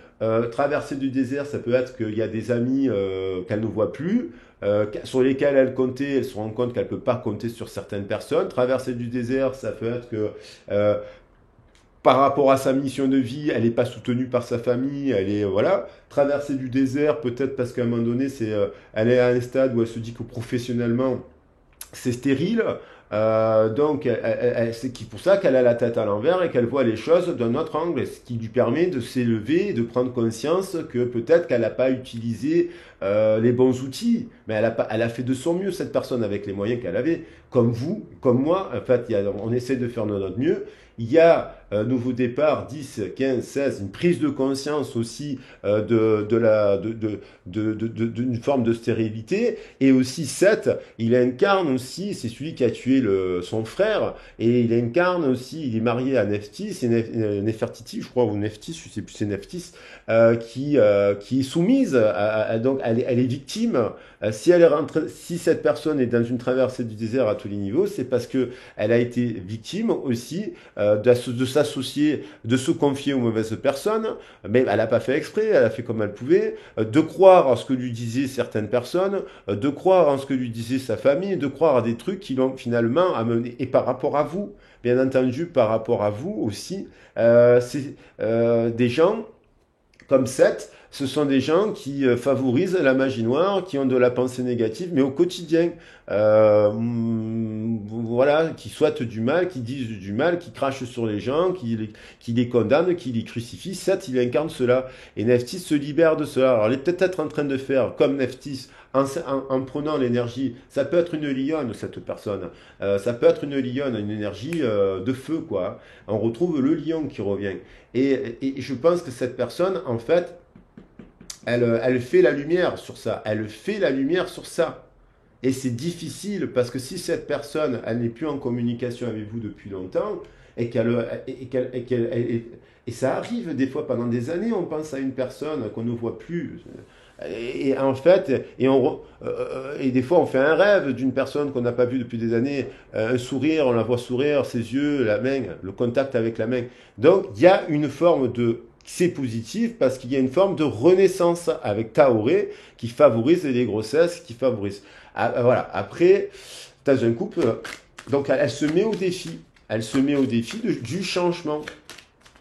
traversée du désert, ça peut être qu'il y a des amis qu'elle ne voit plus, sur lesquels elle comptait, elle se rend compte qu'elle ne peut pas compter sur certaines personnes. Traversée du désert, ça peut être que euh, par rapport à sa mission de vie, elle n'est pas soutenue par sa famille, elle est voilà. Traversée du désert, peut-être parce qu'à un moment donné, elle est à un stade où elle se dit que professionnellement, c'est stérile. Donc, c'est pour ça qu'elle a la tête à l'envers et qu'elle voit les choses d'un autre angle, ce qui lui permet de s'élever et de prendre conscience que peut-être qu'elle n'a pas utilisé les bons outils, mais elle a fait de son mieux, cette personne, avec les moyens qu'elle avait. Comme vous, comme moi, en fait, on essaie de faire de notre mieux. Il y a un nouveau départ, 10, 15, 16, une prise de conscience aussi d'une forme de stérilité. Et aussi 7, il incarne aussi, c'est celui qui a tué son frère, et il incarne aussi, il est marié à Nephthys, c'est Nefertiti, je crois, ou Nephthys, je sais plus, c'est Nephthys, qui est soumise, donc elle est victime. Si cette personne est dans une traversée du désert à tous les niveaux, c'est parce que elle a été victime aussi de s'associer, de se confier aux mauvaises personnes, mais elle n'a pas fait exprès, elle a fait comme elle pouvait, de croire à ce que lui disaient certaines personnes, de croire en ce que lui disait sa famille, de croire à des trucs qui l'ont finalement amené, et par rapport à vous, bien entendu, par rapport à vous aussi, c'est des gens comme Seth, ce sont des gens qui favorisent la magie noire, qui ont de la pensée négative, mais au quotidien. Voilà, qui souhaitent du mal, qui disent du mal, qui crachent sur les gens, qui les condamnent, qui les crucifient. Seth, il incarne cela. Et Nephthys se libère de cela. Alors, elle est peut-être en train de faire comme Nephthys, en prenant l'énergie. Ça peut être une lionne, cette personne. Ça peut être une lionne, une énergie de feu, quoi. On retrouve le lion qui revient. Et je pense que cette personne, en fait, elle fait la lumière sur ça. Elle fait la lumière sur ça. Et c'est difficile parce que si cette personne, elle n'est plus en communication avec vous depuis longtemps, et ça arrive des fois pendant des années, on pense à une personne qu'on ne voit plus. Et en fait, et des fois on fait un rêve d'une personne qu'on n'a pas vue depuis des années, un sourire, on la voit sourire, ses yeux, la main, le contact avec la main. Donc il y a une forme de... C'est positif parce qu'il y a une forme de renaissance avec Taoré qui favorise les grossesses, qui favorise. Voilà. Après, dans un couple, donc elle se met au défi. Elle se met au défi du changement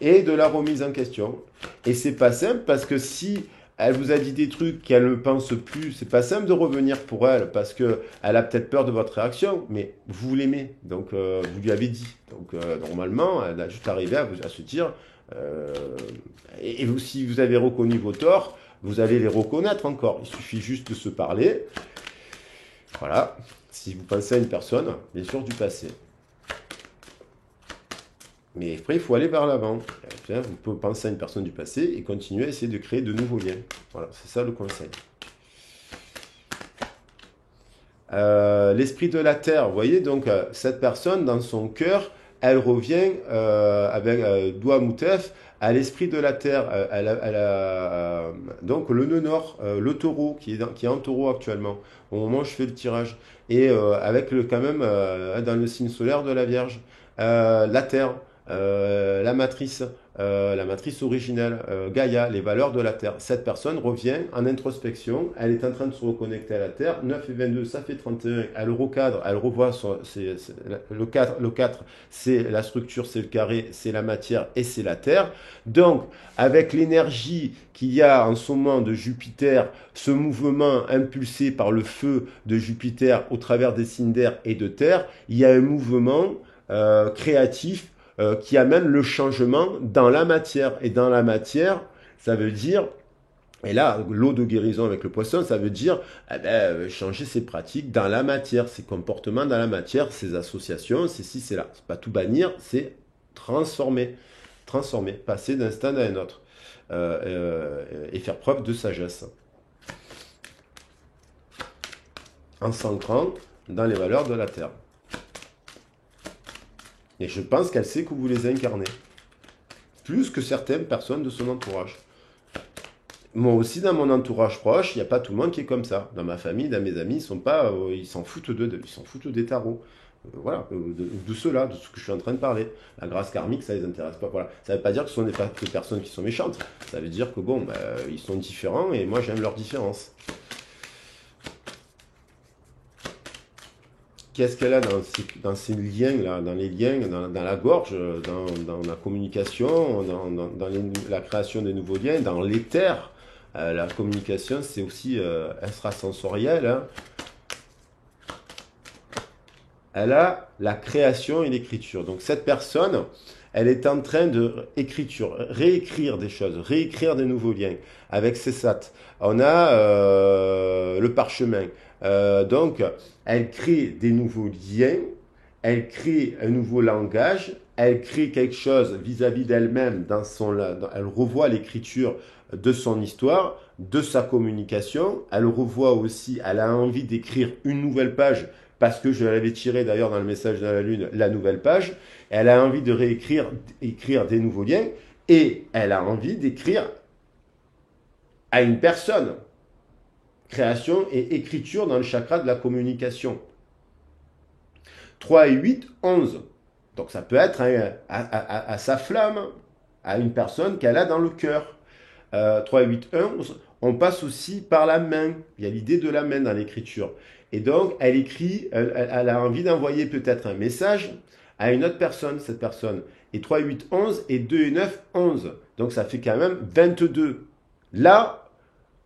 et de la remise en question. Et c'est pas simple parce que si elle vous a dit des trucs qu'elle ne pense plus, c'est pas simple de revenir pour elle parce que elle a peut-être peur de votre réaction, mais vous l'aimez, donc vous lui avez dit. Donc normalement, elle a juste arrivé à se dire, euh, si vous avez reconnu vos torts, vous allez les reconnaître encore. Il suffit juste de se parler. Voilà. Si vous pensez à une personne, bien sûr du passé. Mais après, il faut aller vers l'avant. Vous pouvez penser à une personne du passé et continuer à essayer de créer de nouveaux liens. Voilà, c'est ça le conseil. L'esprit de la terre, vous voyez, donc cette personne, dans son cœur, elle revient avec Doua-Moutef à l'esprit de la terre. Donc le nœud nord, le taureau, qui est en taureau actuellement, au moment où je fais le tirage. Et avec quand même dans le signe solaire de la Vierge, la terre, la matrice originelle, Gaïa, les valeurs de la Terre. Cette personne revient en introspection, elle est en train de se reconnecter à la Terre. 9 et 22, ça fait 31. Elle recadre, elle revoit le 4, c'est la structure, c'est le carré, c'est la matière et c'est la Terre. Donc, avec l'énergie qu'il y a en ce moment de Jupiter, ce mouvement impulsé par le feu de Jupiter au travers des signes d'air et de terre, il y a un mouvement créatif qui amène le changement dans la matière. Et dans la matière, ça veut dire, et là, l'eau de guérison avec le poisson, ça veut dire changer ses pratiques dans la matière, ses comportements dans la matière, ses associations, c'est ci, c'est là. C'est pas tout bannir, c'est transformer. Transformer, passer d'un stade à un autre. Et faire preuve de sagesse. En s'ancrant dans les valeurs de la Terre. Et je pense qu'elle sait que vous les incarnez. Plus que certaines personnes de son entourage. Moi aussi, dans mon entourage proche, il n'y a pas tout le monde qui est comme ça. Dans ma famille, dans mes amis, ils sont pas, ils s'en foutent ils s'en foutent des tarots. Voilà, de cela, de ce que je suis en train de parler. La grâce karmique, ça les intéresse pas. Voilà. Ça ne veut pas dire que ce sont des personnes qui sont méchantes. Ça veut dire que bon, ils sont différents et moi j'aime leur différence. Qu'est-ce qu'elle a dans ces liens-là, dans les liens, dans la gorge, dans la communication, dans la création des nouveaux liens, dans l'éther. La communication, c'est aussi extrasensoriel. Hein. Elle a la création et l'écriture. Donc cette personne, elle est en train de réécrire des choses, réécrire des nouveaux liens avec ses sats. On a le parchemin. Donc, elle crée des nouveaux liens, elle crée un nouveau langage, elle crée quelque chose vis-à-vis d'elle-même elle revoit l'écriture de son histoire, de sa communication, elle revoit aussi, elle a envie d'écrire une nouvelle page parce que je l'avais tiré d'ailleurs dans le message de la Lune, la nouvelle page. Elle a envie de écrire des nouveaux liens et elle a envie d'écrire à une personne. Création et écriture dans le chakra de la communication. 3 et 8, 11. Donc ça peut être à sa flamme, à une personne qu'elle a dans le cœur. 3 et 8, 11. On passe aussi par la main. Il y a l'idée de la main dans l'écriture. Et donc, elle écrit, elle a envie d'envoyer peut-être un message à une autre personne, cette personne. Et 3, 8, 11 et 2 et 9, 11. Donc, ça fait quand même 22. Là,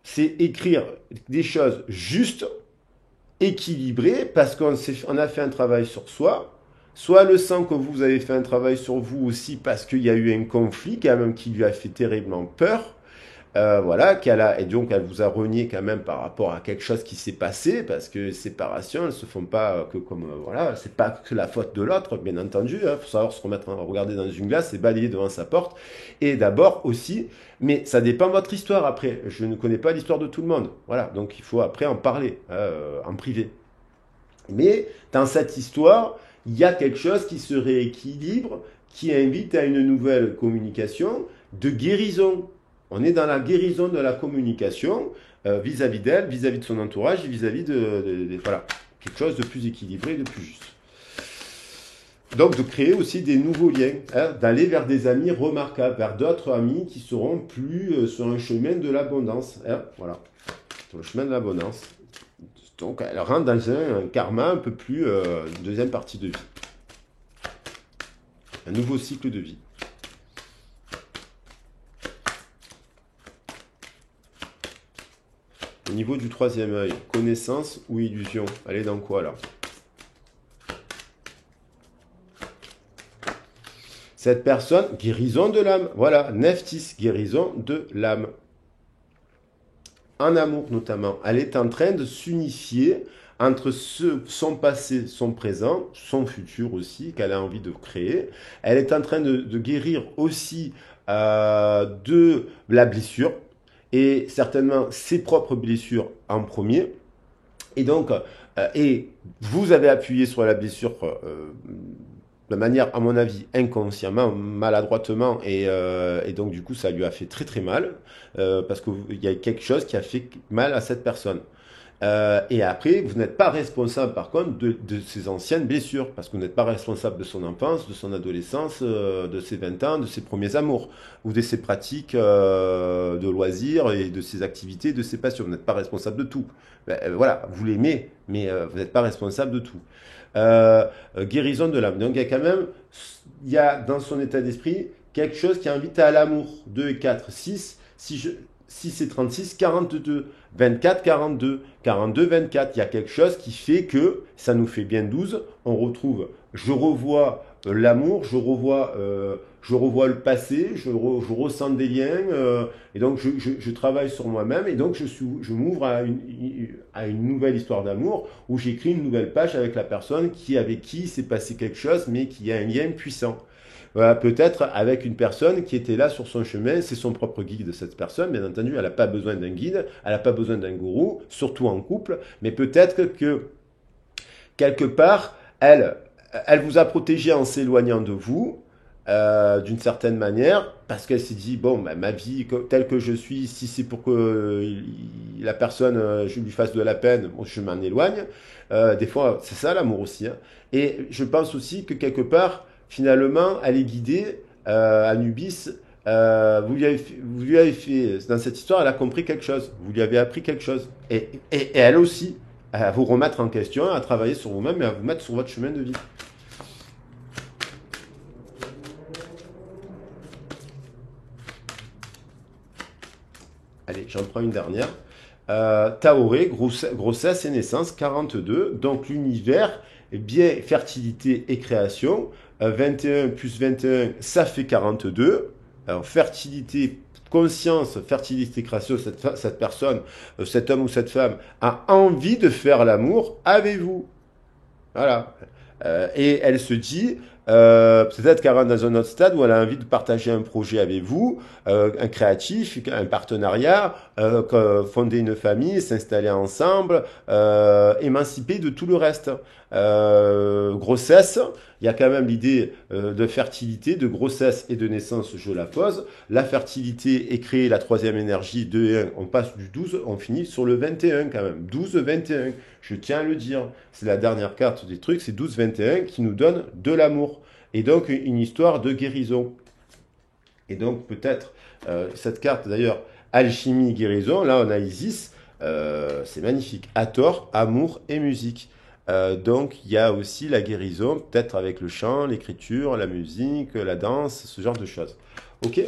c'est écrire des choses justes, équilibrées, parce qu'on a fait un travail sur soi. Soit le sent que vous avez fait un travail sur vous aussi parce qu'il y a eu un conflit quand même qui lui a fait terriblement peur. Voilà, et donc elle vous a renié quand même par rapport à quelque chose qui s'est passé, parce que les séparations, elles se font pas que comme, voilà, c'est pas que la faute de l'autre, bien entendu, hein, faut savoir se remettre à regarder dans une glace et balayer devant sa porte, et d'abord aussi, mais ça dépend de votre histoire après, je ne connais pas l'histoire de tout le monde, voilà, donc il faut après en parler, en privé. Mais dans cette histoire, il y a quelque chose qui se rééquilibre, qui invite à une nouvelle communication, de guérison. On est dans la guérison de la communication vis-à-vis d'elle, vis-à-vis de son entourage, et vis-à-vis voilà, quelque chose de plus équilibré, de plus juste. Donc de créer aussi des nouveaux liens, hein, d'aller vers des amis remarquables, vers d'autres amis qui seront plus sur un chemin de l'abondance. Hein, voilà, sur le chemin de l'abondance. Donc elle rentre dans un karma un peu plus, deuxième partie de vie. Un nouveau cycle de vie. Au niveau du troisième œil, connaissance ou illusion? Elle est dans quoi là? Cette personne, guérison de l'âme. Voilà, Neftis, guérison de l'âme. En amour notamment. Elle est en train de s'unifier entre son passé, son présent, son futur aussi, qu'elle a envie de créer. Elle est en train de guérir aussi de la blessure, et certainement ses propres blessures en premier. Et donc, et vous avez appuyé sur la blessure de manière, à mon avis, inconsciemment, maladroitement, et donc du coup, ça lui a fait très très mal, parce qu'il y a quelque chose qui a fait mal à cette personne. Et après, vous n'êtes pas responsable, par contre, de ses anciennes blessures, parce que vous n'êtes pas responsable de son enfance, de son adolescence, de ses 20 ans, de ses premiers amours, ou de ses pratiques de loisirs et de ses activités, de ses passions. Vous n'êtes pas responsable de tout. Voilà, vous l'aimez, mais vous n'êtes pas responsable de tout. Guérison de l'âme. Donc il y a dans son état d'esprit quelque chose qui invite à l'amour. 2 et 4, 6. 6 et 36, 42. 24, 42. 42, 24. Il y a quelque chose qui fait que ça nous fait bien 12. On retrouve, je revois l'amour, je revois le passé, je ressens des liens, et donc je travaille sur moi-même, et donc je m'ouvre à une nouvelle histoire d'amour, où j'écris une nouvelle page avec la personne avec qui s'est passé quelque chose, mais qui a un lien puissant. Voilà, peut-être avec une personne qui était là sur son chemin, c'est son propre guide de cette personne, bien entendu, elle n'a pas besoin d'un guide, elle n'a pas besoin d'un gourou, surtout en couple, mais peut-être que quelque part, elle elle vous a protégé en s'éloignant de vous, d'une certaine manière, parce qu'elle s'est dit, bon, bah, ma vie telle que je suis, si c'est pour que la personne, je lui fasse de la peine, bon, je m'en éloigne. Des fois, c'est ça l'amour aussi, hein. Et je pense aussi que quelque part, finalement, elle est guidée, Anubis, vous lui avez fait, dans cette histoire, elle a compris quelque chose, vous lui avez appris quelque chose. Et elle aussi, à vous remettre en question, à travailler sur vous-même et à vous mettre sur votre chemin de vie. Allez, j'en prends une dernière. Taoré, grossesse et naissance, 42. Donc l'univers, bien fertilité et création. 21 plus 21, ça fait 42. Alors fertilité, conscience, fertilité, création, cette personne, cet homme ou cette femme a envie de faire l'amour avec vous. Voilà. Et elle se dit, peut-être qu'elle rentre dans un autre stade où elle a envie de partager un projet avec vous, un créatif, un partenariat, fonder une famille, s'installer ensemble, émanciper de tout le reste. Grossesse, il y a quand même l'idée de fertilité, de grossesse et de naissance, je la pose. La fertilité est créée, la troisième énergie, 2 et 1, on passe du 12, on finit sur le 21 quand même. 12-21, je tiens à le dire. C'est la dernière carte des trucs, c'est 12-21 qui nous donne de l'amour. Et donc une histoire de guérison. Et donc peut-être, cette carte d'ailleurs, alchimie, guérison, là on a Isis, c'est magnifique. Hathor, amour et musique. Donc il y a aussi la guérison, peut-être avec le chant, l'écriture, la musique, la danse, ce genre de choses. Ok.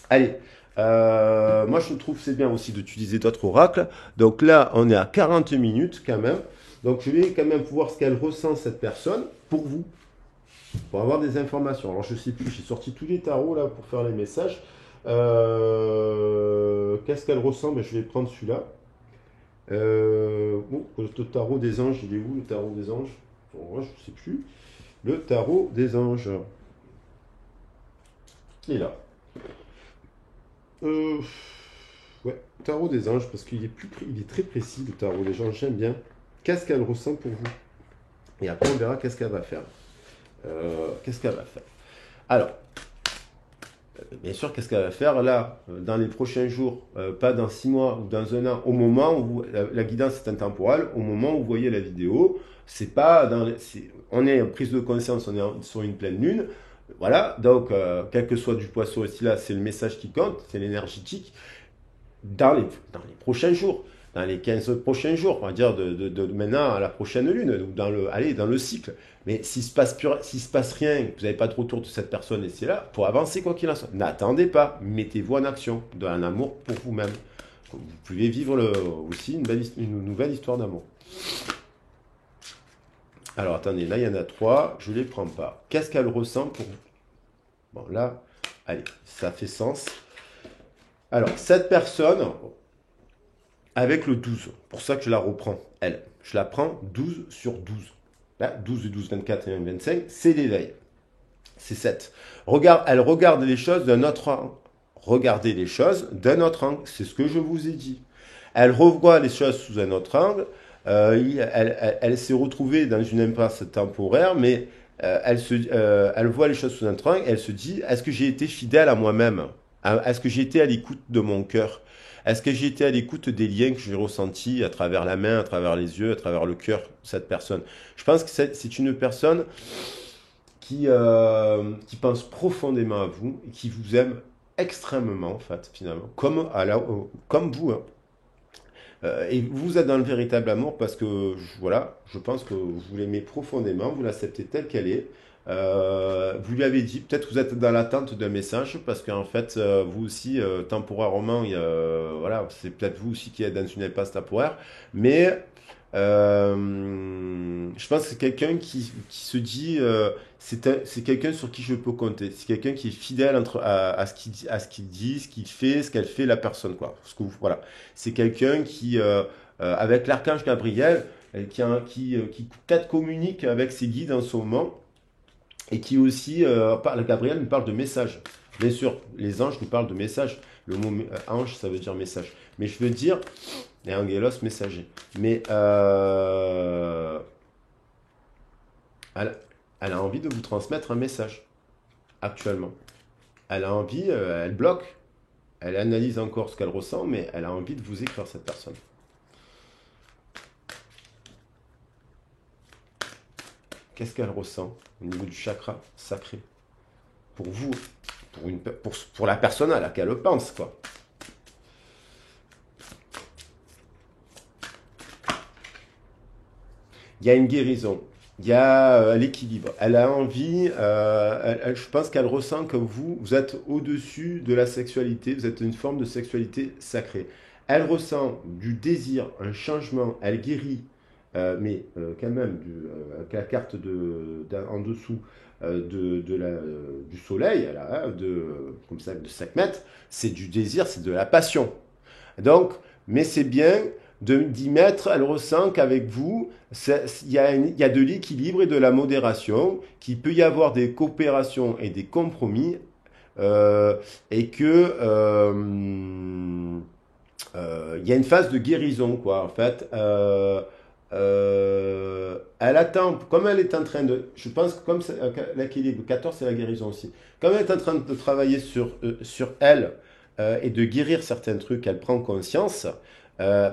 Allez, moi je trouve que c'est bien aussi d'utiliser d'autres oracles. Donc là, on est à 40 minutes quand même. Donc je vais quand même voir ce qu'elle ressent cette personne pour vous, pour avoir des informations. Alors je sais plus, j'ai sorti tous les tarots là pour faire les messages. Qu'est-ce qu'elle ressent? Ben, je vais prendre celui-là. Le tarot des anges, il est où le tarot des anges? Bon, moi, je ne sais plus. Le tarot des anges. Il est là. Euh, ouais, tarot des anges, parce qu'il est il est très précis le tarot des anges, j'aime bien. Qu'est-ce qu'elle ressent pour vous? Et après on verra qu'est-ce qu'elle va faire. Qu'est-ce qu'elle va faire? Alors, bien sûr, qu'est-ce qu'elle va faire là, dans les prochains jours, pas dans 6 mois ou dans un an, au moment où la guidance est intemporelle, au moment où vous voyez la vidéo, c'est pas dans on est en prise de conscience, on est sur une pleine lune, voilà, donc quel que soit du poisson ici là, c'est le message qui compte, c'est l'énergétique, dans les prochains jours, dans les 15 prochains jours, on va dire de maintenant à la prochaine lune, donc dans le cycle. Mais s'il se passe rien, que vous n'avez pas de retour de cette personne et c'est là, pour avancer quoi qu'il en soit, n'attendez pas, mettez-vous en action, d'un amour pour vous-même. Vous pouvez vivre aussi une nouvelle histoire d'amour. Alors attendez, là il y en a 3, je ne les prends pas. Qu'est-ce qu'elle ressent pour vous? Bon là, allez, ça fait sens. Alors, cette personne, avec le 12, pour ça que je la reprends, elle, je la prends 12 sur 12. Là, 12 et 12, 24 et 1, 25, c'est l'éveil. C'est 7. Elle regarde les choses d'un autre angle. Regardez les choses d'un autre angle, c'est ce que je vous ai dit. Elle revoit les choses sous un autre angle. Elle s'est retrouvée dans une impasse temporaire, mais elle voit les choses sous un autre angle. Elle se dit, est-ce que j'ai été fidèle à moi-même? Est-ce que j'ai été à l'écoute de mon cœur? Est-ce que j'ai été à l'écoute des liens que j'ai ressentis à travers la main, à travers les yeux, à travers le cœur de cette personne? Je pense que c'est une personne qui pense profondément à vous et qui vous aime extrêmement, en fait, finalement, comme vous, hein. Et vous êtes dans le véritable amour parce que, voilà, je pense que vous l'aimez profondément, vous l'acceptez telle qu'elle est. Vous lui avez dit, peut-être vous êtes dans l'attente d'un message parce qu'en fait, vous aussi, temporairement, voilà, c'est peut-être vous aussi qui êtes dans une impasse temporaire, mais je pense que c'est quelqu'un qui se dit, c'est quelqu'un sur qui je peux compter, c'est quelqu'un qui est fidèle à ce qu'il dit, ce qu'il fait, ce qu'elle fait, la personne, quoi. Voilà, c'est quelqu'un qui, avec l'archange Gabriel, qui peut-être communique avec ses guides en ce moment et qui aussi, Gabriel nous parle de message. Bien sûr, les anges nous parlent de message. Le mot ange, ça veut dire message. Mais je veux dire, et angelos, messager. Mais Elle a envie de vous transmettre un message, actuellement. Elle a envie, elle bloque, elle analyse encore ce qu'elle ressent, mais elle a envie de vous écrire, cette personne. Qu'est-ce qu'elle ressent au niveau du chakra sacré? Pour vous, pour la personne à laquelle elle pense, quoi. Il y a une guérison, il y a l'équilibre. Elle a envie, je pense qu'elle ressent que vous êtes au-dessus de la sexualité, vous êtes une forme de sexualité sacrée. Elle ressent du désir, un changement, elle guérit, mais quand même, avec la carte en dessous du soleil, là, comme ça, de 5 mètres, c'est du désir, c'est de la passion. Donc, mais c'est bien d'y mettre, elle ressent qu'avec vous, il y a de l'équilibre et de la modération, qu'il peut y avoir des coopérations et des compromis, euh, et que il y a une phase de guérison, quoi, en fait. Elle attend, comme elle est en train de, je pense que comme l'équilibre 14, c'est la guérison aussi. Comme elle est en train de travailler sur elle et de guérir certains trucs, elle prend conscience,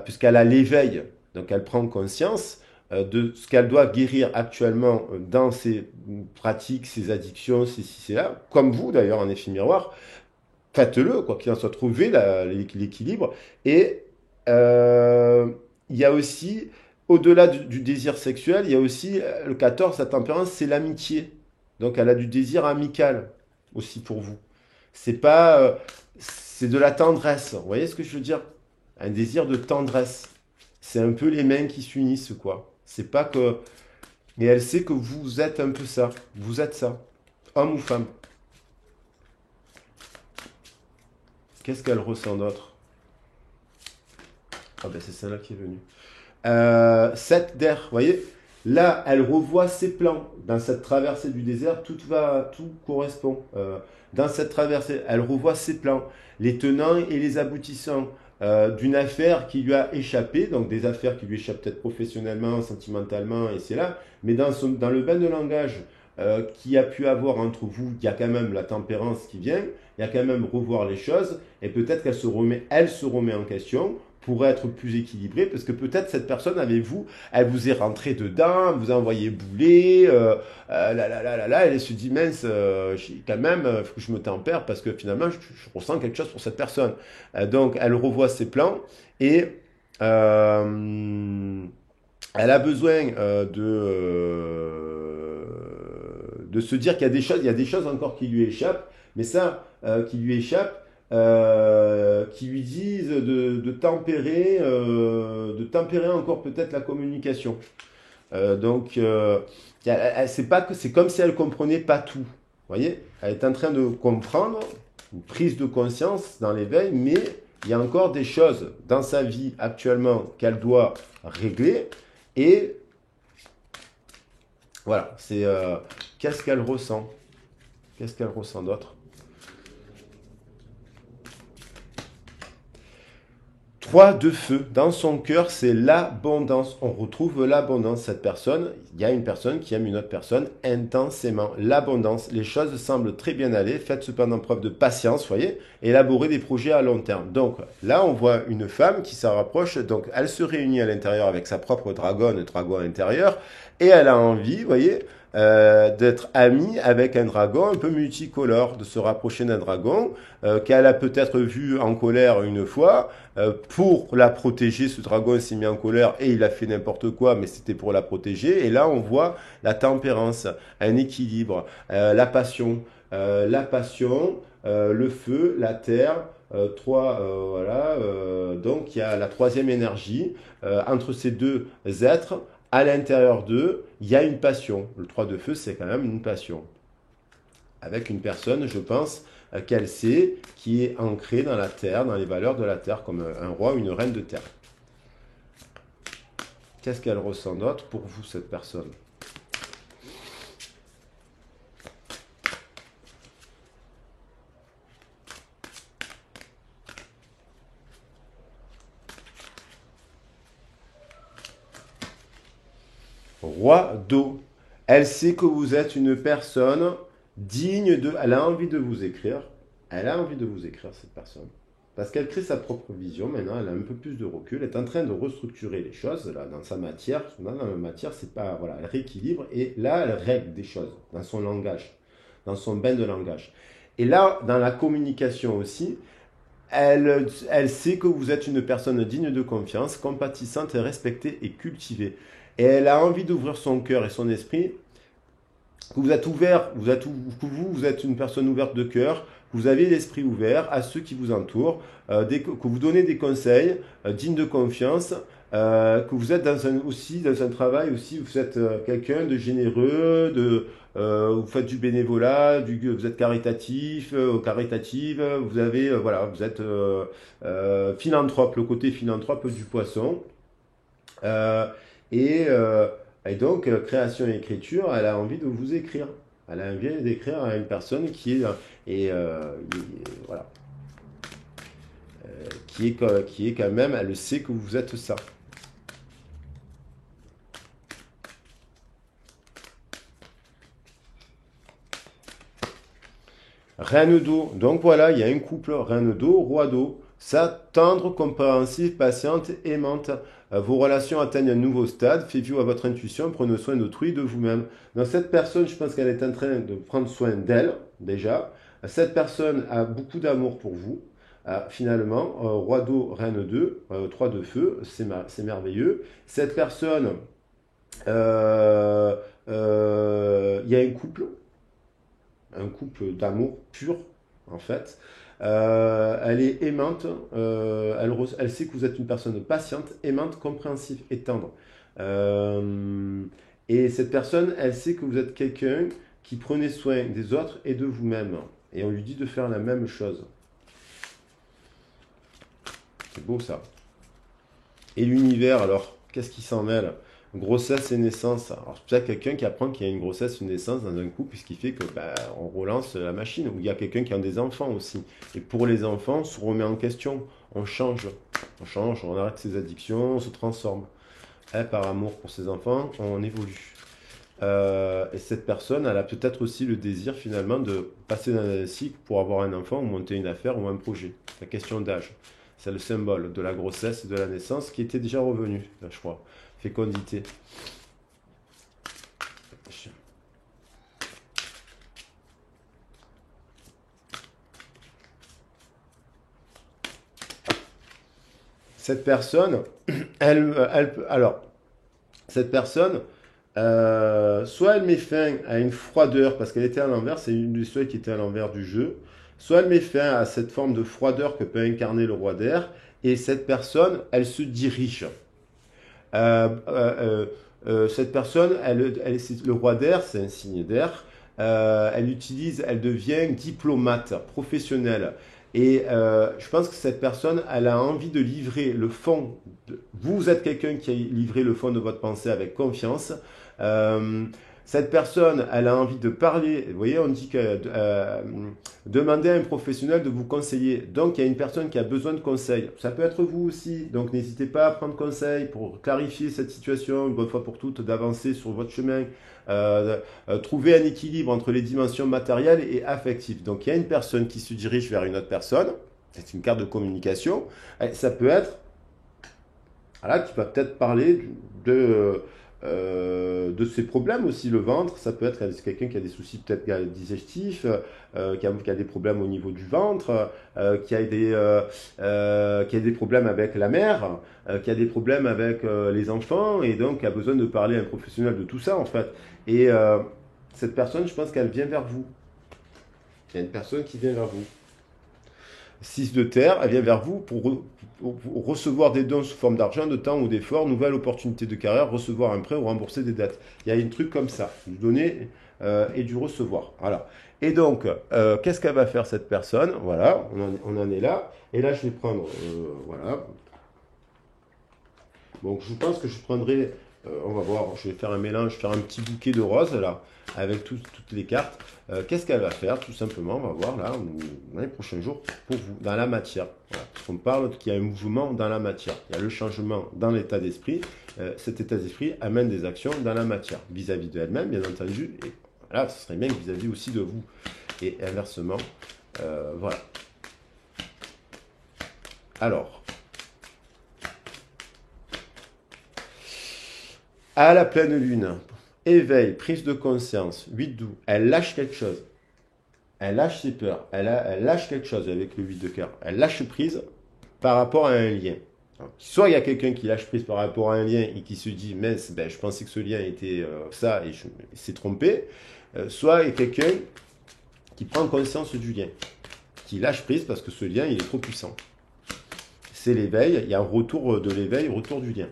puisqu'elle a l'éveil, donc elle prend conscience de ce qu'elle doit guérir actuellement dans ses pratiques, ses addictions, ses ci, c'est là, comme vous d'ailleurs en effet miroir. Faites-le, quoi qu'il en soit, trouvez l'équilibre. Et euh, il y a aussi, au-delà du désir sexuel, il y a aussi le 14, sa tempérance, c'est l'amitié. Donc elle a du désir amical aussi pour vous. C'est pas, c'est de la tendresse. Vous voyez ce que je veux dire? Un désir de tendresse. C'est un peu les mains qui s'unissent, quoi. C'est pas que. Et elle sait que vous êtes un peu ça. Vous êtes ça. Homme ou femme. Qu'est-ce qu'elle ressent d'autre? Ah ben c'est celle-là qui est venue. 7 d'air, vous voyez? Là, elle revoit ses plans. Dans cette traversée du désert, tout correspond. Dans cette traversée, elle revoit ses plans, les tenants et les aboutissants d'une affaire qui lui a échappé, donc des affaires qui lui échappent peut-être professionnellement, sentimentalement, et c'est là, mais dans le bain de langage qu'il y a pu avoir entre vous, il y a quand même la tempérance qui vient, il y a quand même revoir les choses, et peut-être elle se remet en question, pour être plus équilibré, parce que peut-être cette personne avec vous, elle vous est rentrée dedans, elle vous a envoyé bouler, elle se dit mince, quand même, il faut que je me tempère parce que finalement, je ressens quelque chose pour cette personne. Donc, elle revoit ses plans et euh, elle a besoin de se dire qu'il y a des choses, il y a des choses encore qui lui échappent, mais ça, qui lui échappe, qui lui disent de tempérer encore peut-être la communication. Donc, c'est pas que c'est comme si elle comprenait pas tout. Vous voyez, elle est en train de comprendre, une prise de conscience dans l'éveil, mais il y a encore des choses dans sa vie actuellement qu'elle doit régler. Et voilà, c'est qu'est-ce qu'elle ressent? Qu'est-ce qu'elle ressent d'autre? 3 de feu. Dans son cœur, c'est l'abondance. On retrouve l'abondance. Cette personne, il y a une personne qui aime une autre personne intensément. L'abondance. Les choses semblent très bien aller. Faites cependant preuve de patience, voyez. Élaborez des projets à long terme. Donc là, on voit une femme qui s'en rapproche. Donc elle se réunit à l'intérieur avec sa propre dragonne, dragon intérieur. Et elle a envie, voyez, d'être amie avec un dragon un peu multicolore, de se rapprocher d'un dragon qu'elle a peut-être vu en colère une fois. Pour la protéger, ce dragon s'est mis en colère et il a fait n'importe quoi, mais c'était pour la protéger. Et là, on voit la tempérance, un équilibre, la passion, le feu, la terre. Trois, voilà. Donc, il y a la troisième énergie entre ces deux êtres. À l'intérieur d'eux, il y a une passion. Le 3 de feu, c'est quand même une passion. Avec une personne, je pense, qu'elle sait, qui est ancrée dans la terre, dans les valeurs de la terre, comme un roi ou une reine de terre. Qu'est-ce qu'elle ressent d'autre pour vous, cette personne? Roi d'eau. Elle sait que vous êtes une personne digne de... Elle a envie de vous écrire. Elle a envie de vous écrire, cette personne. Parce qu'elle crée sa propre vision. Maintenant, elle a un peu plus de recul. Elle est en train de restructurer les choses là, dans sa matière. Dans la matière, c'est pas... Voilà, elle rééquilibre. Et là, elle règle des choses dans son langage, dans son bain de langage. Et là, dans la communication aussi, elle sait que vous êtes une personne digne de confiance, compatissante, respectée et cultivée. Et elle a envie d'ouvrir son cœur et son esprit, que vous êtes ouvert, vous êtes une personne ouverte de cœur, vous avez l'esprit ouvert à ceux qui vous entourent, que vous donnez des conseils dignes de confiance, que vous êtes aussi dans un travail aussi, vous êtes quelqu'un de généreux, vous faites du bénévolat, vous êtes caritatif, caritative, vous avez voilà, vous êtes philanthrope, le côté philanthrope du poisson. Euh, et, euh, et donc, création et écriture, elle a envie de vous écrire. Elle a envie d'écrire à une personne qui est, voilà, qui est quand même, elle sait que vous êtes ça. Reine d'eau. Donc voilà, il y a un couple, reine d'eau, roi d'eau. Ça, tendre, compréhensive, patiente, aimante. Vos relations atteignent un nouveau stade. Faites vivre à votre intuition. Prenez soin d'autrui, de vous-même. Donc cette personne, je pense qu'elle est en train de prendre soin d'elle, déjà. Cette personne a beaucoup d'amour pour vous. Finalement, roi d'eau, reine d'eau, trois de feu, c'est merveilleux. Cette personne, il y a un couple d'amour pur, en fait. Elle est aimante, elle sait que vous êtes une personne patiente, aimante, compréhensive et tendre. Euh, et cette personne, elle sait que vous êtes quelqu'un qui prenait soin des autres et de vous-même. Et on lui dit de faire la même chose. C'est beau ça. Et l'univers, alors, qu'est-ce qui s'en mêle? Grossesse et naissance. Alors, c'est peut-être quelqu'un qui apprend qu'il y a une grossesse, une naissance dans un couple, ce qui fait que on relance la machine. Ou il y a quelqu'un qui a des enfants aussi. Et pour les enfants, on se remet en question. On change. On change, on arrête ses addictions, on se transforme. Et par amour pour ses enfants, on évolue. Et cette personne, elle a peut-être aussi le désir finalement de passer dans un cycle pour avoir un enfant ou monter une affaire ou un projet. La question d'âge. C'est le symbole de la grossesse et de la naissance qui était déjà revenu, là, je crois. Fécondité. Cette personne, alors, cette personne, soit elle met fin à une froideur parce qu'elle était à l'envers, c'est une des seules qui était à l'envers du jeu, soit elle met fin à cette forme de froideur que peut incarner le roi d'air, et cette personne, elle se dirige. Euh, euh, cette personne, le roi d'air, c'est un signe d'air. Elle devient diplomate, professionnelle. Et je pense que cette personne, elle a envie de livrer le fond. Vous êtes quelqu'un qui a livré le fond de votre pensée avec confiance. Euh, Cette personne, elle a envie de parler. Vous voyez, on dit que demandez à un professionnel de vous conseiller. Donc, il y a une personne qui a besoin de conseils. Ça peut être vous aussi. Donc, n'hésitez pas à prendre conseil pour clarifier cette situation une bonne fois pour toutes, d'avancer sur votre chemin, trouver un équilibre entre les dimensions matérielles et affectives. Donc, il y a une personne qui se dirige vers une autre personne. C'est une carte de communication. Et ça peut être, voilà, qui va peut-être parler de ses problèmes aussi, le ventre. Ça peut être quelqu'un qui a des soucis peut-être digestifs, qui a des problèmes au niveau du ventre, qui a des problèmes avec la mère, qui a des problèmes avec les enfants, et donc qui a besoin de parler à un professionnel de tout ça, en fait. Et cette personne, je pense qu'elle vient vers vous. Il y a une personne qui vient vers vous. 6 de terre, elle vient vers vous pour recevoir des dons sous forme d'argent, de temps ou d'effort, nouvelle opportunité de carrière, recevoir un prêt ou rembourser des dettes. Il y a un truc comme ça, du donner et du recevoir. Voilà. Et donc, qu'est-ce qu'elle va faire cette personne? Voilà, on en est là. Et là, je vais prendre, voilà. Donc, je pense que je prendrai On va voir, je vais faire un mélange, faire un petit bouquet de roses là, avec toutes les cartes. Qu'est-ce qu'elle va faire? Tout simplement, on va voir là, dans les prochains jours, pour vous, dans la matière. Voilà. Parce qu'on parle qu'il y a un mouvement dans la matière. Il y a le changement dans l'état d'esprit. Cet état d'esprit amène des actions dans la matière, vis-à-vis de elle-même, bien entendu. Et voilà, ce serait bien vis-à-vis aussi de vous. Et inversement, voilà. Alors, à la pleine lune, éveil, prise de conscience, 8 d'août, elle lâche quelque chose. Elle lâche ses peurs. Elle lâche quelque chose avec le 8 de cœur. Elle lâche prise par rapport à un lien. Soit il y a quelqu'un qui lâche prise par rapport à un lien et qui se dit, mince, ben, je pensais que ce lien était ça et il s'est trompé. Soit il y a quelqu'un qui prend conscience du lien, qui lâche prise parce que ce lien, il est trop puissant. C'est l'éveil, il y a un retour de l'éveil, retour du lien.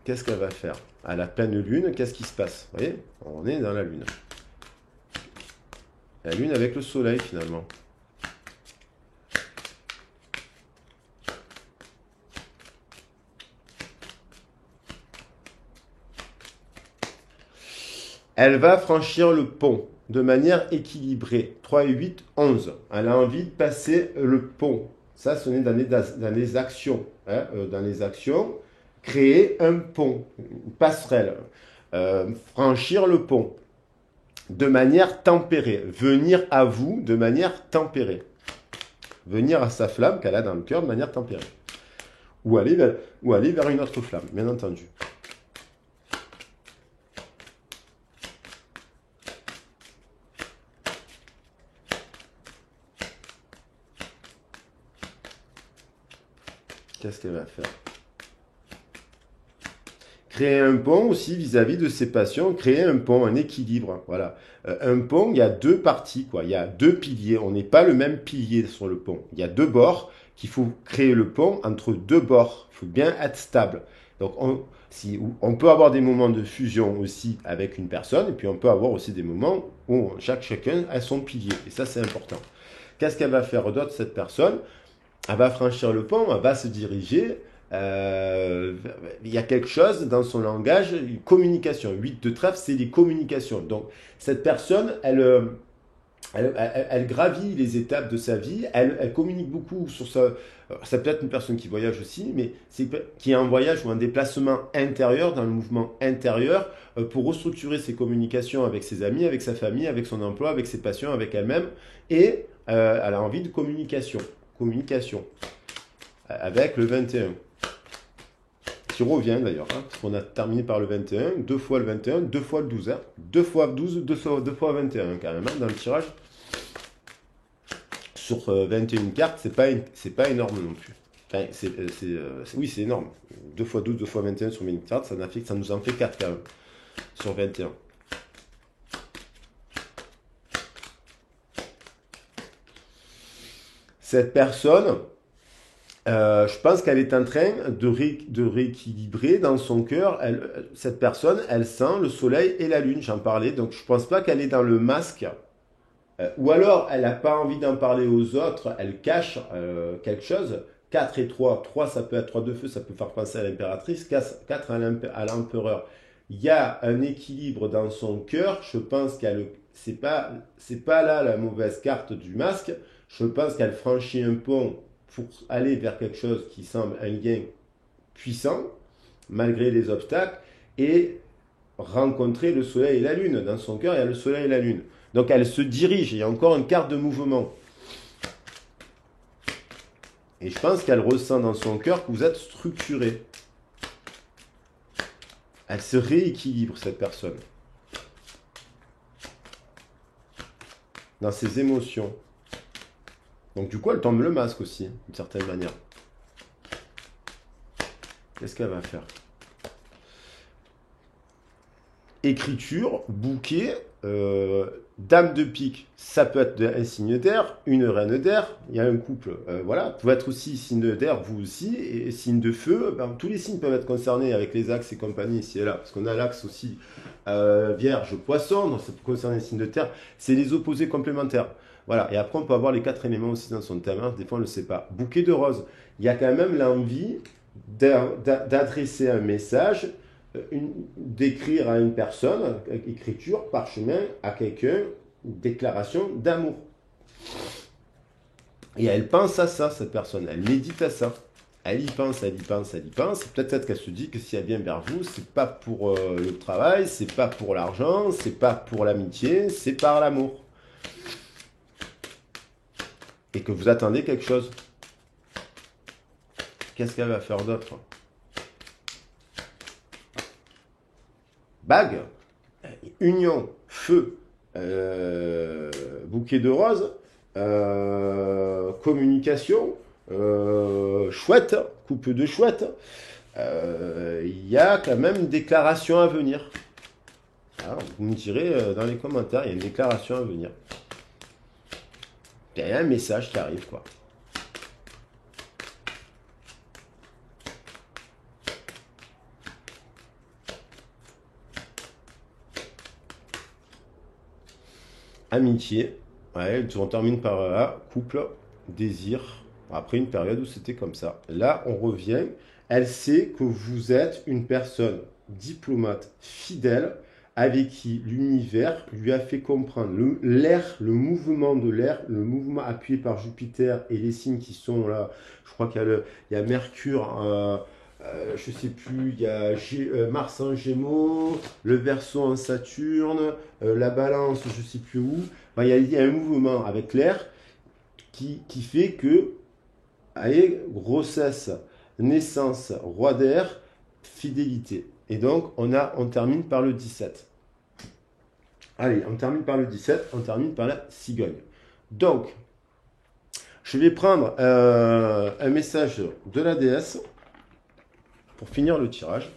Qu'est-ce qu'elle va faire? À la pleine lune, qu'est-ce qui se passe? Vous voyez, on est dans la lune. La lune avec le soleil finalement. Elle va franchir le pont de manière équilibrée. 3 et 8, 11. Elle a envie de passer le pont. Ça, ce n'est dans les actions. Hein, dans les actions, créer un pont, une passerelle. Franchir le pont de manière tempérée. Venir à vous de manière tempérée. Venir à sa flamme qu'elle a dans le cœur de manière tempérée. Ou aller vers une autre flamme, bien entendu. Qu'est-ce qu'elle va faire? Créer un pont aussi vis-à-vis de ses passions, créer un pont, un équilibre. Voilà. Un pont, il y a deux parties, quoi. Il y a deux piliers. On n'est pas le même pilier sur le pont. Il y a deux bords qu'il faut créer le pont entre deux bords. Il faut bien être stable. Donc, on peut avoir des moments de fusion aussi avec une personne, et puis on peut avoir aussi des moments où chacun a son pilier. Et ça, c'est important. Qu'est-ce qu'elle va faire d'autre, cette personne? Elle va franchir le pont, elle va se diriger. Il y a quelque chose dans son langage, une communication. 8 de trèfle, c'est des communications. Donc, cette personne, elle gravit les étapes de sa vie, elle communique beaucoup sur ça. Ça peut être une personne qui voyage aussi, mais qui est en voyage ou un déplacement intérieur, dans le mouvement intérieur, pour restructurer ses communications avec ses amis, avec sa famille, avec son emploi, avec ses passions, avec elle-même. Et elle a envie de communication. Communication. Avec le 21. Qui revient d'ailleurs, hein, parce qu'on a terminé par le 21, deux fois le 21, deux fois le 12. Hein. Deux fois 12, deux fois 21 quand même, hein, dans le tirage. Sur 21 cartes, c'est pas énorme non plus. Enfin, oui, c'est énorme. 2 fois 12, 2 fois 21 sur 1000 cartes, ça nous en fait 4 quand même, sur 21. Cette personne, je pense qu'elle est en train de rééquilibrer dans son cœur. Cette personne, elle sent le soleil et la lune, j'en parlais. Donc je ne pense pas qu'elle est dans le masque. Ou alors, elle n'a pas envie d'en parler aux autres, elle cache quelque chose. 4 et 3, 3 ça peut être 3 de feu, ça peut faire penser à l'impératrice, 4 à l'empereur. Il y a un équilibre dans son cœur, je pense qu'elle, c'est pas là la mauvaise carte du masque, je pense qu'elle franchit un pont pour aller vers quelque chose qui semble un lien puissant, malgré les obstacles, et rencontrer le soleil et la lune. Dans son cœur, il y a le soleil et la lune. Donc elle se dirige, il y a encore une carte de mouvement. Et je pense qu'elle ressent dans son cœur que vous êtes structuré. Elle se rééquilibre, cette personne. Dans ses émotions. Donc du coup, elle tombe le masque aussi, d'une certaine manière. Qu'est-ce qu'elle va faire? Écriture, bouquet, dame de pique, ça peut être un signe d'air, une reine d'air, il y a un couple, voilà, vous pouvez être aussi signe d'air, vous aussi, et signe de feu, ben, tous les signes peuvent être concernés avec les axes et compagnie ici et là, parce qu'on a l'axe aussi vierge, poisson, donc ça peut concerner les signes de terre, c'est les opposés complémentaires. Voilà, et après on peut avoir les quatre éléments aussi dans son thème, hein. Des fois on ne le sait pas. Bouquet de roses, il y a quand même l'envie d'adresser un message, d'écrire à une personne, écriture, parchemin, à quelqu'un, une déclaration d'amour. Et elle pense à ça, cette personne, elle médite à ça. Elle y pense, elle y pense, elle y pense. Peut-être qu'elle se dit que si elle vient vers vous, c'est pas pour le travail, c'est pas pour l'argent, c'est pas pour l'amitié, c'est par l'amour. Et que vous attendez quelque chose. Qu'est-ce qu'elle va faire d'autre? Bague, union, feu, bouquet de roses, communication, chouette, couple de chouettes. Il y a quand même une déclaration à venir. Alors, vous me direz dans les commentaires, il y a une déclaration à venir. Il y a un message qui arrive, quoi. Amitié, ouais, on termine par là, couple, désir. Après une période où c'était comme ça. Là, on revient. Elle sait que vous êtes une personne diplomate, fidèle, avec qui l'univers lui a fait comprendre l'air, le mouvement de l'air, le mouvement appuyé par Jupiter et les signes qui sont là. Je crois il y a Mercure, je sais plus, il y a Mars en Gémeaux, le Verseau en Saturne, la Balance, je sais plus où. Ben, il y a un mouvement avec l'air qui fait que, allez, grossesse, naissance, roi d'air, fidélité. Et donc, on termine par le 17. Allez, on termine par le 17, on termine par la cigogne. Donc, je vais prendre un message de la déesse pour finir le tirage.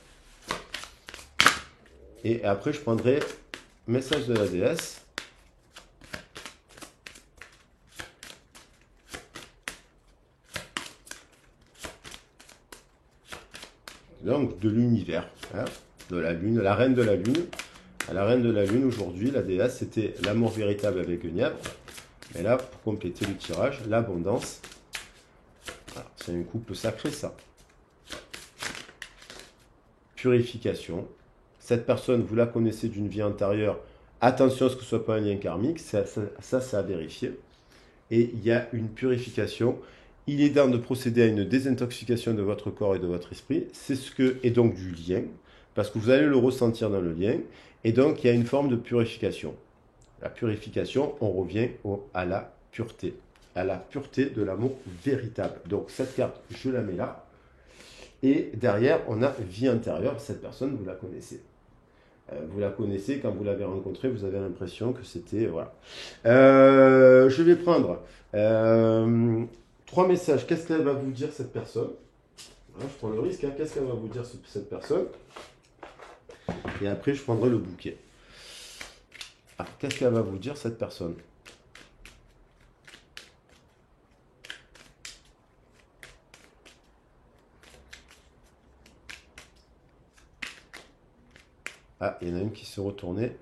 Et après, je prendrai message de la déesse. Donc, de l'univers, hein, de la lune, la reine de la lune. La reine de la lune, aujourd'hui, la déesse, c'était l'amour véritable avec Guenièvre. Et là, pour compléter le tirage, l'abondance. C'est un couple sacré, ça. Purification. Cette personne, vous la connaissez d'une vie antérieure. Attention à ce que ce ne soit pas un lien karmique. Ça, c'est à vérifier. Et il y a une purification. Il est temps de procéder à une désintoxication de votre corps et de votre esprit. C'est ce que est donc du lien. Parce que vous allez le ressentir dans le lien. Et donc, il y a une forme de purification. La purification, on revient à la pureté de l'amour véritable. Donc, cette carte, je la mets là. Et derrière, on a vie intérieure. Cette personne, vous la connaissez. Vous la connaissez, quand vous l'avez rencontrée, vous avez l'impression que c'était... Voilà. Je vais prendre 3 messages. Qu'est-ce qu'elle va vous dire, cette personne? Voilà, je prends le risque. Hein. Qu'est-ce qu'elle va vous dire, cette personne? Et après, je prendrai le bouquet. Alors, qu'est-ce qu'elle va vous dire, cette personne? Ah, il y en a une qui s'est retournée.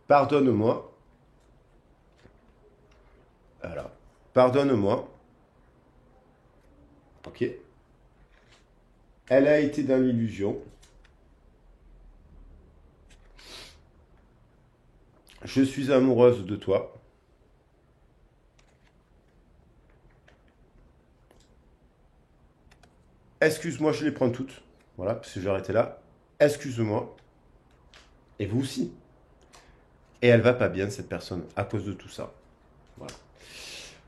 Pardonne-moi. Alors, pardonne-moi. Ok. Elle a été dans l'illusion. Je suis amoureuse de toi. Excuse-moi, je les prends toutes. Voilà, parce que j'ai arrêté là. Excuse-moi. Et vous aussi. Et elle va pas bien, cette personne, à cause de tout ça. Voilà.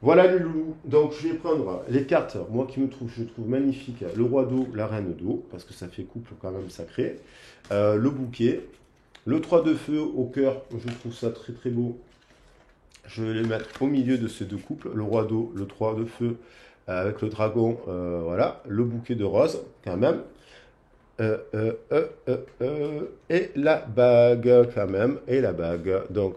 Voilà les loulous. Donc je vais prendre les cartes, moi qui je trouve magnifique, le roi d'eau, la reine d'eau, parce que ça fait couple quand même sacré. Le bouquet, le 3 de feu au cœur, je trouve ça très très beau. Je vais les mettre au milieu de ces deux couples, le roi d'eau, le 3 de feu, avec le dragon, voilà, le bouquet de roses quand même. Et la bague quand même, et la bague. Donc,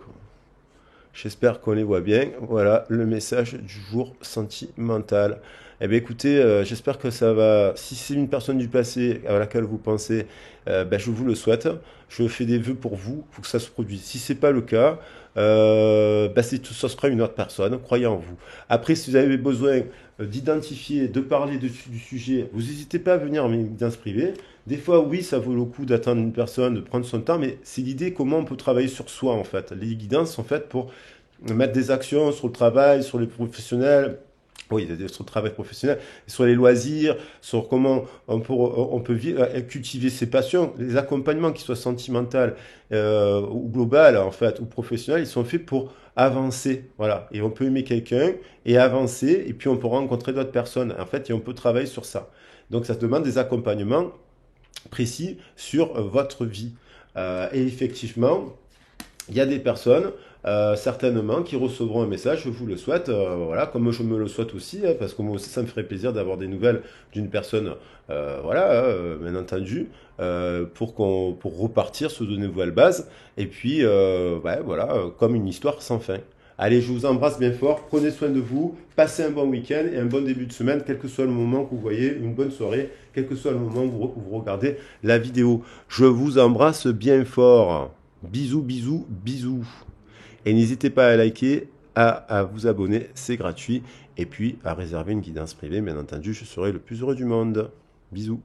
j'espère qu'on les voit bien. Voilà le message du jour sentimental. Eh bien, écoutez, j'espère que ça va. Si c'est une personne du passé à laquelle vous pensez, ben, je vous le souhaite. Je fais des vœux pour vous, pour que ça se produise. Si c'est pas le cas, ben, ça sera une autre personne. Croyez en vous. Après, si vous avez besoin d'identifier, de parler du sujet, vous n'hésitez pas à venir en guidance privée. Des fois, oui, ça vaut le coup d'attendre une personne, de prendre son temps, mais c'est l'idée comment on peut travailler sur soi, en fait. Les guidances sont faites pour mettre des actions sur le travail, sur les professionnels. Oui, sur le travail professionnel, sur les loisirs, sur comment on peut vivre, cultiver ses passions. Les accompagnements, qui soient sentimentaux ou global en fait, ou professionnels, ils sont faits pour avancer. Voilà. Et on peut aimer quelqu'un et avancer, et puis on peut rencontrer d'autres personnes. En fait, et on peut travailler sur ça. Donc ça demande des accompagnements précis sur votre vie. Et effectivement, il y a des personnes, certainement, qui recevront un message, je vous le souhaite, voilà, comme je me le souhaite aussi, hein, parce que moi aussi, ça me ferait plaisir d'avoir des nouvelles d'une personne, voilà, bien entendu, pour repartir sur de nouvelles bases, et puis, ouais, voilà, comme une histoire sans fin. Allez, je vous embrasse bien fort, prenez soin de vous, passez un bon week-end et un bon début de semaine, quel que soit le moment que vous voyez, une bonne soirée, quel que soit le moment où vous regardez la vidéo. Je vous embrasse bien fort. Bisous, bisous, bisous. Et n'hésitez pas à liker, à vous abonner, c'est gratuit. Et puis à réserver une guidance privée, bien entendu, je serai le plus heureux du monde. Bisous.